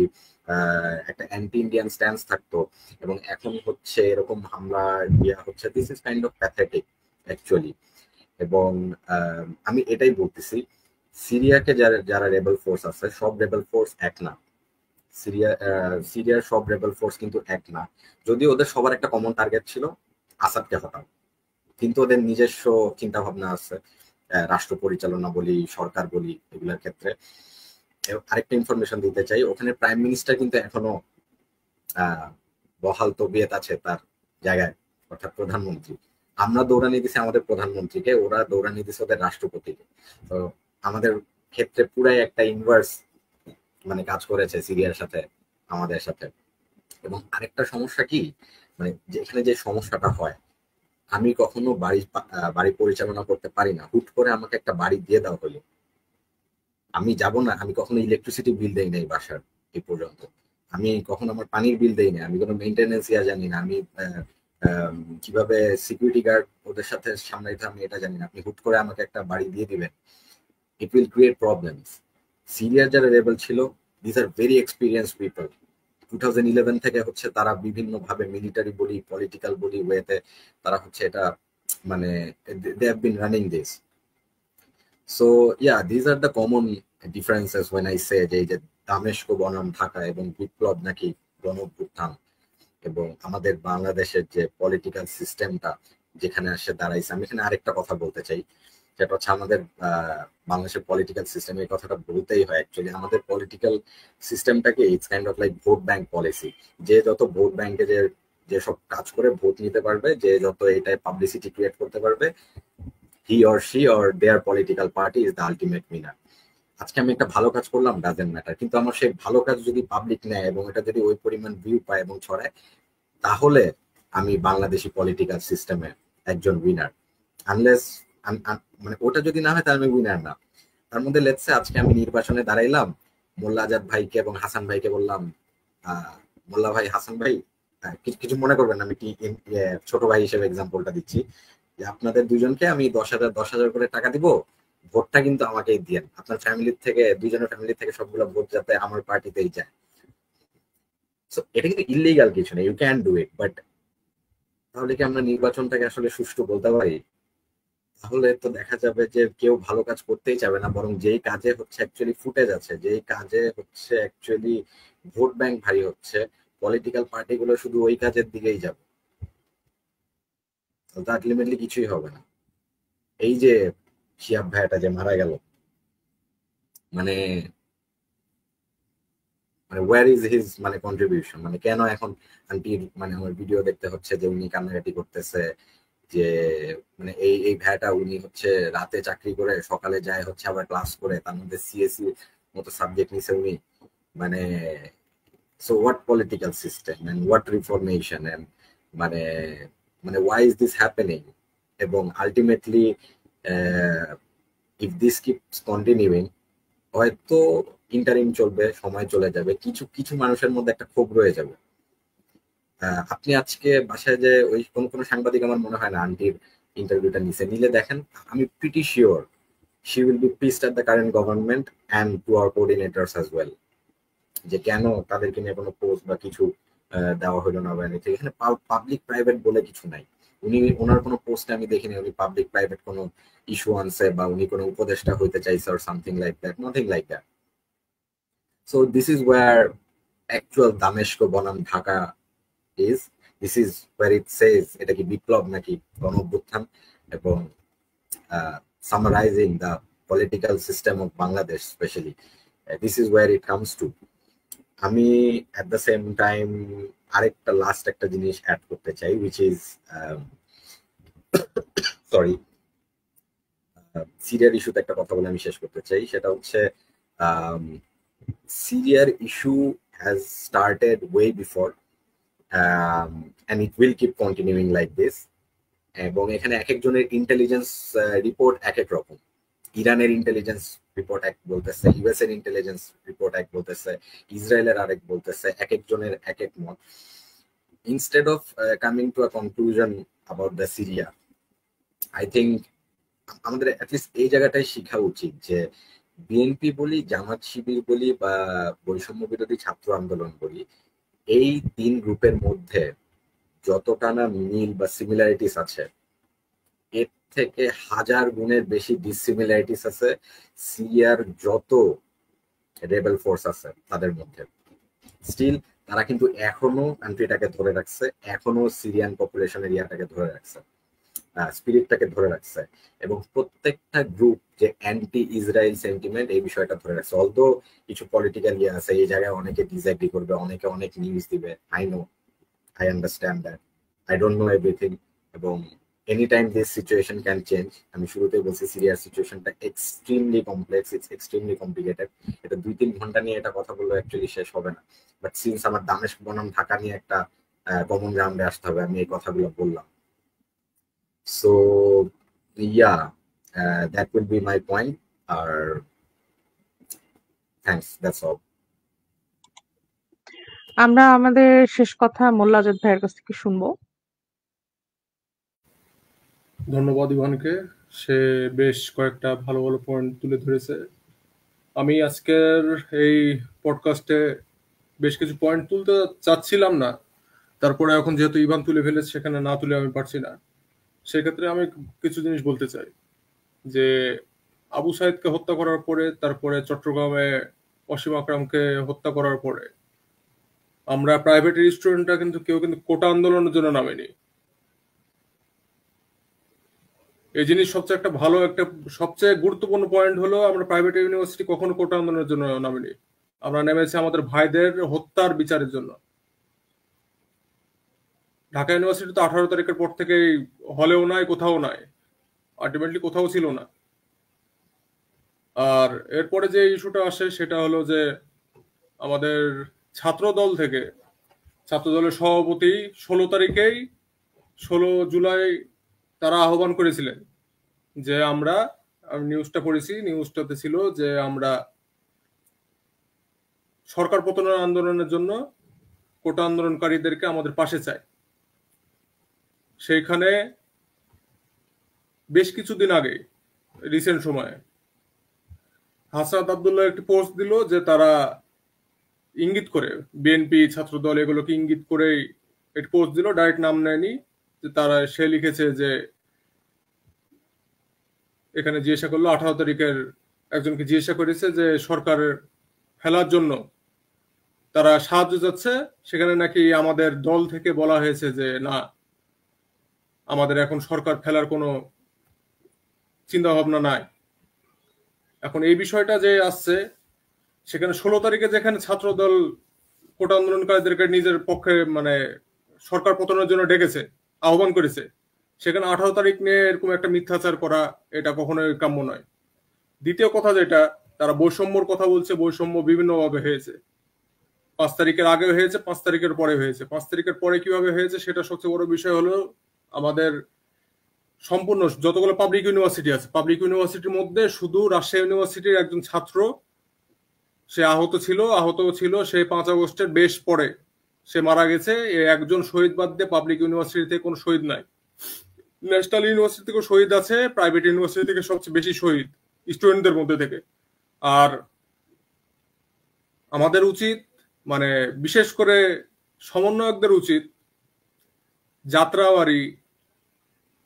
একটা অ্যান্টি ইন্ডিয়ান স্ট্যান্স থাকতো, এবং এখন হচ্ছে এরকম হামলা ইয়া হচ্ছে, this is kind of pathetic actually. এবং আমি এটাই বলতেছি, সিরিয়াকে যারা যারা রেবেল ফোর্স আছে, সব রেবেল ফোর্স এক না। সিরিয়ার সব রেবেল ফোর্স কিন্তু এক না, যদিও ওদের সবার একটা কমন টার্গেট ছিল আসাদকে হটানো, কিন্তু ওদের নিজস্ব চিন্তা ভাবনা আছে, রাষ্ট্র পরিচালনা বলি, সরকার বলি, এগুলোর ক্ষেত্রে। আরেকটা ইনফরমেশন দিতে চাই, ওখানে প্রাইম মিনিস্টার কিন্তু এখনো বহাল তবিয়ত আছে তার জায়গায়, অর্থাৎ প্রধানমন্ত্রী। আমরা দৌড়ানি দিছি আমাদের প্রধানমন্ত্রীকে, ওরা দৌড়ানি দিছে ওদের রাষ্ট্রপতিকে। তো আমাদের ক্ষেত্রে পুরাই একটা ইনভার্স মানে কাজ করেছে সিরিয়ার সাথে আমাদের সাথে। এবং আরেকটা সমস্যা কি, মানে যেখানে যে সমস্যাটা হয়, আমি কখনো বাড়ি পরিচালনা করতে পারি না। হুট করে আমাকে একটা বাড়ি দিয়ে দেওয়া হলো, আমি যাব না? আমি কখনো ইলেকট্রিসিটি বিল দেই নাই বাসার এই পর্যন্ত, আমি কখনো আমার পানির বিল দেই না, আমি কোনো মেনটেনেন্স জানি না, আমি কিভাবে সিকিউরিটি গার্ড ওদের সাথে সামলাইতে আমি এটা জানি না। আপনি হুট করে আমাকে একটা বাড়ি দিয়ে দিবেন, ইট উইল ক্রিয়েট প্রবলেমস। সিরিয়ার যারা রেবেল ছিল, this are very experience people. 2011 থেকে হচ্ছে তারা বিভিন্ন ভাবে মিলিটারি বলি, পলিটিক্যাল বলি ওয়েতে তারা হচ্ছে এটা মানে they have been running this. So yeah, this are the common differences when I say যে দামেস্ক বনাম ঢাকা এবং বিপ্লব নাকি গণঅভ্যুত্থান, এবং আমাদের বাংলাদেশের যে পলিটিক্যাল সিস্টেমটা যেখানে আসে দাঁড়াইছে। আমি এখানে আরেকটা কথা বলতে চাই, সেটা হচ্ছে আমাদের বাংলাদেশের পলিটিক্যাল সিস্টেম, এই কথাটা বলতেই হয় অ্যাকচুয়ালি। আমাদের পলিটিক্যাল সিস্টেমটাকে it's kind of like vote bank policy. যে যত ভোট ব্যাংকে যে যেসব কাজ করে ভোট নিতে পারবে, যে যত এটাই পাবলিসিটি ক্রিয়েট করতে পারবে, he or she or their political party is the ultimate winner. আজকে আমি একটা ভালো কাজ করলাম, ডাজেন্ট ম্যাটার, কিন্তু আমার সেই ভালো কাজ যদি পাবলিক নেয় এবং এটা যদি ওই পরিমাণ ভিউ পায় এবং ছড়ায়, তাহলে আমি বাংলাদেশি পলিটিক্যাল সিস্টেমে একজন উইনার। আনলেস মানে ওটা যদি না হয় তাহলে আমি উইনার না। তার মধ্যে লেটসে আজকে আমি নির্বাচনে দাঁড়াইলাম, মোল্লা আজাদ ভাইকে এবং হাসান ভাইকে বললাম, মোল্লা ভাই, হাসান ভাই, কিছু মনে করবেন না, আমি ছোট ভাই হিসেবে এক্সাম্পলটা দিচ্ছি, যে আপনাদের দুজনকে আমি 10,000 করে টাকা দিব, ভোটটা কিন্তু আমাকেই দিয়েন, আপনার ফ্যামিলির থেকে, দুজনের ফ্যামিলি থেকে সবগুলো ভোট যাতে আমার পার্টিতেই যায়। এটা কিন্তু ইলিগাল কিছু না, you can do it, but তাহলে কি আমরা নির্বাচনটাকে আসলে সুষ্ঠু বলতে পারি? তাহলে তো দেখা যাবে যে কেউ ভালো কাজ করতেই চাবে না, বরং যেই কাজে হচ্ছে অ্যাকচুয়ালি ফুটেজ আছে, যেই কাজে হচ্ছে অ্যাকচুয়ালি ভোট ব্যাংক ভারী হচ্ছে, পলিটিক্যাল পার্টিগুলো শুধু ওই কাজের দিকেই যাবে, আলটিমেটলি কিছুই হবে না। এই যে শিহাব ভাইটা যে মারা গেল, মানে ওয়্যার ইজ হিজ মানে কন্ট্রিবিউশন, মানে কেন এখন আন্টির মানে আমার ভিডিও দেখতে হচ্ছে যে উনি কান্নাকাটি করতেছে, যে মানে এই ভাইটা উনি হচ্ছে রাতে চাকরি করে সকালে যায় হচ্ছে আবার ক্লাস করে, তার মধ্যে সিএসসি মতো সাবজেক্ট নিছে উনি, মানে so what political system and what reformation and মানে মানে ওয়াই ইজ দিস হ্যাপেনিং? এবং ultimately if this keeps continuing, হয়তো ইন্টারিম চলবে, সময় চলে যাবে, কিছু কিছু মানুষের মধ্যে একটা ক্ষোভ রয়ে যাবে। আপনি আজকে বাসায় যে ওই কোন সাংবাদিক আমার মনে হয় না আন্টির ইন্টারভিউটা নিলে দেখেন, আমি pretty sure she will be pissed at the current government and to our কোঅর্ডিনেটরস as well, যে কেন তাদেরকে নিয়ে কোনো পোস্ট বা কিছু দেওয়া হলো না বা এনিথিং। এখানে পাবলিক প্রাইভেট বলে কিছু নাই, উনি ওনার কোনো পোস্টে আমি দেখিনি উনি পাবলিক প্রাইভেট কোনো ইস্যু আনছে বা উনি কোনো উপদেষ্টা হইতে চাইছে or something like that, nothing like that. So this is where actual Dameshko বনাম Dhaka is. This is where it says এটা কি বিপ্লব নাকি গণঅভ্যুত্থান, এবং summarizing the political system of Bangladesh especially, this is where it comes to. আমি at the same time আরেকটা last একটা জিনিস অ্যাড করতে চাই, which is সরি, সিরিয়ার ইস্যুতে একটা কথা বলে আমি শেষ করতে চাই, সেটা হচ্ছে সিরিয়ার issue has started way before and it will keep continuing like this. এবং এখানে এক একজনের ইন্টেলিজেন্স রিপোর্ট এক এক রকম, ইরানের ইন্টেলিজেন্স রিপোর্ট এক বলতেছে, ইউএস এর ইন্টেলিজেন্স রিপোর্ট এক বলতেছে, ইসরায়েলের আরেক বলতেছে, এক একজনের এক এক মত। Instead of coming to a conclusion about the Syria, I think আমাদের অ্যাটলিস্ট এই জায়গাটাই শেখা উচিত যে বিএনপি বলি, জামাত শিবির বলি বা বৈষম্য বিরোধী ছাত্র আন্দোলন বলি, এই তিন গ্রুপের মধ্যে যতটা না মিল বা সিমিলারিটিস আছে, এর থেকে 1000 গুণের বেশি ডিসিমিলারিটিস আছে সিরিয়ার যত রেবেল ফোর্স আছে তাদের মধ্যে। স্টিল তারা কিন্তু এখনো কান্ট্রিটাকে ধরে রাখছে, এখনো সিরিয়ান পপুলেশন এরিয়াটাকে ধরে রাখছে, স্পিরিটটাকে ধরে রাখছে, এবং প্রত্যেকটা গ্রুপ যে অ্যান্টি ইসরায়েল সেন্টিমেন্ট এই বিষয়টা ধরে রাখছে। অলদো কিছু পলিটিক্যাল ইয়ে আছে, এই জায়গায় অনেকে ডিসএগ্রি করবে, অনেকে অনেক নিউজ দিবে, I know, I understand that. I don't know everything. এবং anytime this situation can change. আমি শুরুতেই বলছি সিরিয়ার সিচুয়েশনটা extremely complex, it's extremely complicated. এটা 2-3 ঘন্টা নিয়ে এটা কথা বললে অ্যাকচুয়ালি শেষ হবে না। বাট সিন্স আমার দামেস্ক বনাম ঢাকা নিয়ে একটা কমন গ্রাউন্ডে আসতে হবে, আমি এই কথাগুলো বললাম। So yeah, that will be my point. আর থ্যাঙ্কস, দ্যাটস অল। আমরা আমাদের শেষ কথা মোল্লা আজাদ ভাইয়ের কাছ থেকে শুনবো। ধন্যবাদ ইভানকে, সে বেশ কয়েকটা ভালো ভালো পয়েন্ট তুলে ধরেছে। আমি আজকের এই পডকাস্টে বেশ কিছু পয়েন্ট তুলতে চাচ্ছিলাম না, তারপরে এখন যেহেতু ইভান তুলে ফেলেছে সেখানে না তুলে আমি পারছি না। সেক্ষেত্রে আমি কিছু জিনিস বলতে চাই, যে আবু সাইদকে হত্যা করার পরে, তারপরে চট্টগ্রামে অসীম আকরামকে হত্যা করার পরে আমরা প্রাইভেট স্টুডেন্টরা কিন্তু কেউ কিন্তু কোটা আন্দোলনের জন্য নামেনি। এই জিনিস সবচেয়ে একটা ভালো একটা সবচেয়ে গুরুত্বপূর্ণ পয়েন্ট হলো, আমরা প্রাইভেট ইউনিভার্সিটি কখনো কোটা আন্দোলনের জন্য নামেনি, আমরা নেমেছি আমাদের ভাইদের হত্যার বিচারের জন্য। ঢাকা ইউনিভার্সিটি তো 18 তারিখের পর থেকেই হলেও নাই, কোথাও নাই, আলটিমেটলি কোথাও ছিল না। আর এরপরে যে ইস্যুটা আসে সেটা হলো যে আমাদের ছাত্রদল থেকে, ছাত্রদলের সভাপতি 16 তারিখেই 16 জুলাই তারা আহ্বান করেছিলেন যে আমি নিউজটা পড়েছি, নিউজটাতে ছিল যে আমরা সরকার পতনের আন্দোলনের জন্য কোটা আন্দোলনকারীদেরকে আমাদের পাশে চাই। সেইখানে বেশ কিছুদিন আগে, রিসেন্ট সময়ে, হাসনাত আব্দুল্লাহ একটি পোস্ট দিল যে তারা ইঙ্গিত করে, বিএনপি ছাত্রদল এগুলোকে ইঙ্গিত করে একটি পোস্ট দিল, ডাইরেক্ট নাম নেয়নি, যে সে লিখেছে যে এখানে জিজ্ঞাসা করলো, 18 তারিখের একজনকে জিজ্ঞাসা করেছে যে সরকারের ফেলার জন্য তারা সাহায্য যাচ্ছে, সেখানে নাকি আমাদের দল থেকে বলা হয়েছে যে না, আমাদের এখন সরকার ফেলার কোনো চিন্তা ভাবনা নাই। এখন এই বিষয়টা যে আসছে, সেখানে 16 তারিখে যেখানে ছাত্রদল কোটা আন্দোলনকারীদেরকে নিজের পক্ষে মানে সরকার পতনের জন্য ডেকেছে, আহ্বান করেছে, সেখানে 18 তারিখ নিয়ে এরকম একটা মিথ্যাচার করা, এটা কখনোই কাম্য নয়। দ্বিতীয় কথা যেটা, তারা বৈষম্যর কথা বলছে, বৈষম্য বিভিন্নভাবে হয়েছে। 5 তারিখের আগে হয়েছে, 5 তারিখের পরে হয়েছে। 5 তারিখের পরে কিভাবে হয়েছে সেটা সবচেয়ে বড় বিষয় হলো, আমাদের সম্পূর্ণ যতগুলো পাবলিক ইউনিভার্সিটি আছে, পাবলিক ইউনিভার্সিটির মধ্যে শুধু রাজশাহী ইউনিভার্সিটির একজন ছাত্র সে আহত ছিল সেই 5 আগস্টের বেশ পরে সে মারা গেছে। একজন শহীদ বাদ দিয়ে পাবলিক ইউনিভার্সিটিতে কোনো শহীদ নাই। ন্যাশনাল ইউনিভার্সিটি থেকে শহীদ আছে, প্রাইভেট ইউনিভার্সিটি থেকে সবচেয়ে বেশি শহীদ স্টুডেন্টদের মধ্যে থেকে। আর আমাদের উচিত, মানে বিশেষ করে সমন্বয়কদের উচিত যাত্রাবাড়ি,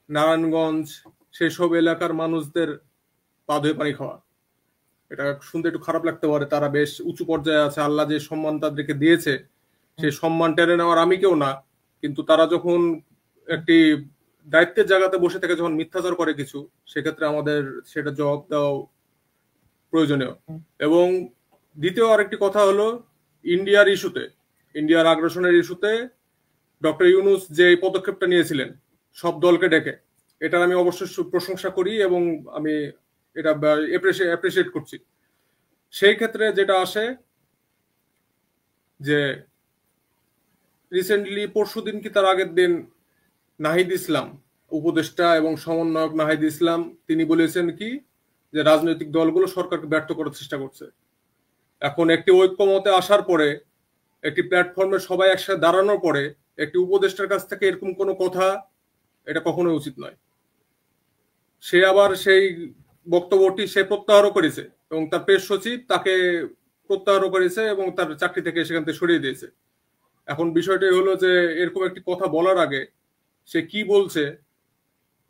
নারায়ণগঞ্জ সেসব এলাকার মানুষদের পা ধুয়ে পানি খাওয়া। এটা শুনতে একটু খারাপ লাগতে পারে, তারা বেশ উঁচু পর্যায়ে আছে, আল্লাহ যে সম্মান তাদেরকে দিয়েছে সেই সম্মান টেনে নেওয়ার আমি কেউ না, কিন্তু তারা যখন একটি দায়িত্বের জায়গাতে বসে থেকে যখন মিথ্যাচার করে কিছু, সেক্ষেত্রে আমাদের সেটা জবাব দেওয়া প্রয়োজনীয়। এবং দ্বিতীয় আরেকটি কথা হলো, ইন্ডিয়ার আগ্রাসনের ইস্যুতে ডক্টর ইউনূস যে এই পদক্ষেপটা নিয়েছিলেন সব দলকে ডেকে, এটার আমি অবশ্যই প্রশংসা করি এবং আমি এটা অ্যাপ্রিসিয়েট করছি। সেই ক্ষেত্রে যেটা আসে যে রিসেন্টলি পরশুদিন কি তার আগের দিন নাহিদ ইসলাম, উপদেষ্টা এবং সমন্বয়ক নাহিদ ইসলাম, তিনি বলেছেন কি যে রাজনৈতিক দলগুলো সরকারকে ব্যর্থ করার চেষ্টা করছে। এখন একটি ঐক্যমতে আসার পরে, একটি প্ল্যাটফর্মে সবাই একসাথে দাঁড়ানোর পরে একটি উপদেষ্টার কাছ থেকে এরকম কোনো কথা, এটা কখনোই উচিত নয়। সে আবার সেই বক্তব্যটি সে প্রত্যাহারও করেছে এবং তার প্রেস সচিব তাকে প্রত্যাহারও করেছে এবং তার চাকরি থেকে সেখান থেকে সরিয়ে দিয়েছে। এখন বিষয়টি হলো যে এরকম একটি কথা বলার আগে সে কি বলছে,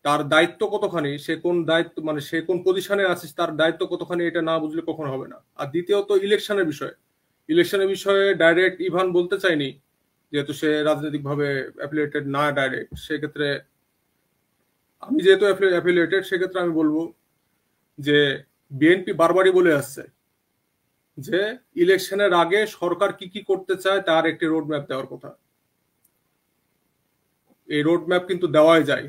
তার দায়িত্ব কতখানি, সে কোন দায়িত্ব, মানে সে কোন পজিশনে আছে, তার দায়িত্ব কতখানি, এটা না বুঝলে কখনো হবে না। আর দ্বিতীয়ত ইলেকশনের বিষয়ে ডাইরেক্ট ইভান বলতে চাইনি, যেহেতু সে রাজনৈতিকভাবে অ্যাফিলিয়েটেড না ডাইরেক্ট, সেক্ষেত্রে আমি যেহেতু অ্যাফিলিয়েটেড, সেক্ষেত্রে আমি বলবো যে বিএনপি বারবারই বলে আসছে যে ইলেকশনের আগে সরকার কি কি করতে চায় তার একটি রোড ম্যাপ দেওয়ার কথা। এই রোড ম্যাপ কিন্তু দেওয়াই যায়,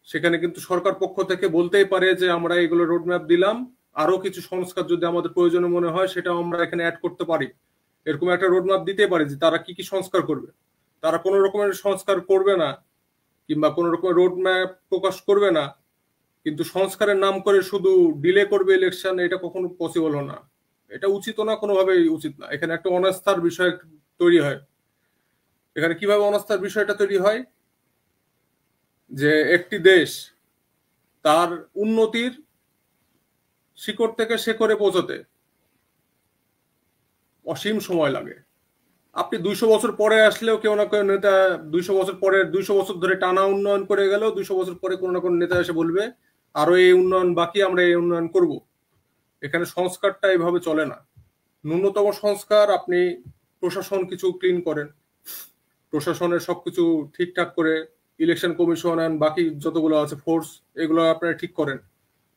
সেখানে কিন্তু সরকার পক্ষ থেকে বলতেই পারে যে আমরা এগুলো রোড ম্যাপ দিলাম, আরো কিছু সংস্কার যদি আমাদের প্রয়োজন মনে হয় সেটা আমরা এখানে অ্যাড করতে পারি। এরকম একটা রোড ম্যাপ দিতে পারে যে তারা কি কি সংস্কার করবে। তারা কোনো রকমের সংস্কার করবে না কিংবা কোনো রকমের রোড ম্যাপ প্রকাশ করবে না, কিন্তু সংস্কারের নাম করে শুধু ডিলে করবে ইলেকশন, এটা কখনো পসিবল না, এটা উচিত না, কোনোভাবেই উচিত না। এখানে একটা অনাস্থার বিষয় তৈরি হয়। এখানে কিভাবে অনাস্থার বিষয়টা তৈরি হয়, যে একটি দেশ তার উন্নতির শিকড় থেকে শেকড়ে পৌঁছতে অসীম সময় লাগে। আপনি 200 বছর পরে আসলেও কেউ না কেউ নেতা 200 বছর পরে, 200 বছর ধরে টানা উন্নয়ন করে গেল, 200 বছর পরে কোনো না কোনো নেতা এসে বলবে আরো এই উন্নয়ন বাকি, আমরা এই উন্নয়ন করব। এখানে সংস্কারটা এইভাবে চলে না। ন্যূনতম সংস্কার, আপনি প্রশাসন কিছু ক্লিন করেন, প্রশাসনের সবকিছু ঠিকঠাক করে, ইলেকশন কমিশন আর বাকি যতগুলো আছে ফোর্স, এগুলো আপনারা ঠিক করেন,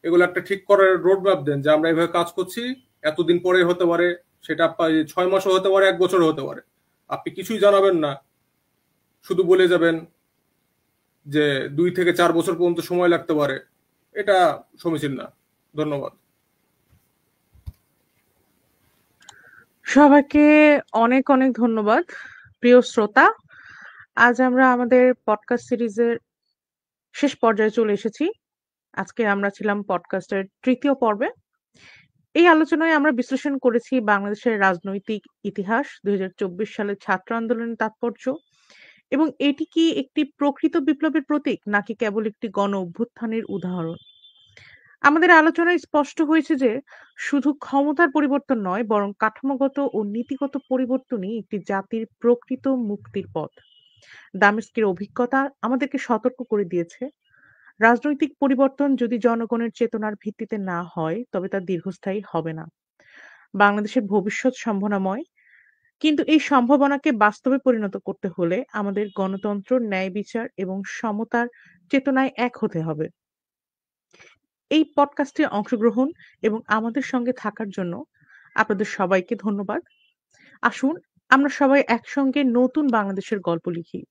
এগুলো একটা ঠিক করার রোড ম্যাপ দেন যে আমরা এইভাবে কাজ করছি, এতদিন পরে হতে পারে, সেটা 6 মাসও হতে পারে, 1 বছরও হতে পারে। আপনি কিছুই জানাবেন না, শুধু বলে যাবেন যে 2 থেকে 4 বছর পর্যন্ত সময় লাগতে পারে, এটা সমীচীন না। ধন্যবাদ। সবাইকে অনেক অনেক ধন্যবাদ। প্রিয় শ্রোতা, আজ আমরা আমাদের পডকাস্ট সিরিজের শেষ পর্যায়ে চলে এসেছি। আজকে আমরা ছিলাম পডকাস্টের 3য় পর্বে। এই আলোচনায় আমরা বিশ্লেষণ করেছি বাংলাদেশের রাজনৈতিক ইতিহাস, 2024 সালের ছাত্র আন্দোলনের তাৎপর্য এবং এটি কি একটি প্রকৃত বিপ্লবের প্রতীক নাকি কেবল একটি গণ অভ্যুত্থানের উদাহরণ। আমাদের আলোচনায় স্পষ্ট হয়েছে যে শুধু ক্ষমতার পরিবর্তন নয়, বরং কাঠামোগত ও নীতিগত পরিবর্তনই একটি জাতির প্রকৃত মুক্তির পথ। দামেস্কের অভিজ্ঞতা আমাদেরকে সতর্ক করে দিয়েছে, রাজনৈতিক পরিবর্তন যদি জনগণের চেতনার ভিত্তিতে না হয় তবে তা দীর্ঘস্থায়ী হবে না। বাংলাদেশের ভবিষ্যৎ সম্ভাবনাময়, কিন্তু এই সম্ভাবনাকে বাস্তবে পরিণত করতে হলে আমাদের গণতন্ত্র, ন্যায় বিচার এবং সমতার চেতনায় এক হতে হবে। এই পডকাস্টে অংশগ্রহণ এবং আমাদের সঙ্গে থাকার জন্য আপনাদের সবাইকে ধন্যবাদ। আসুন আমরা সবাই একসঙ্গে নতুন বাংলাদেশের গল্প লিখি।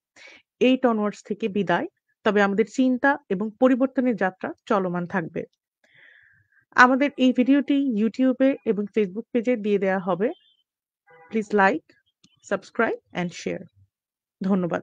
8 অনওয়ার্ডস থেকে বিদায়, তবে আমাদের চিন্তা এবং পরিবর্তনের যাত্রা চলমান থাকবে। আমাদের এই ভিডিওটি ইউটিউবে এবং ফেসবুক পেজে দিয়ে দেওয়া হবে। Please like, subscribe and share. ধন্যবাদ।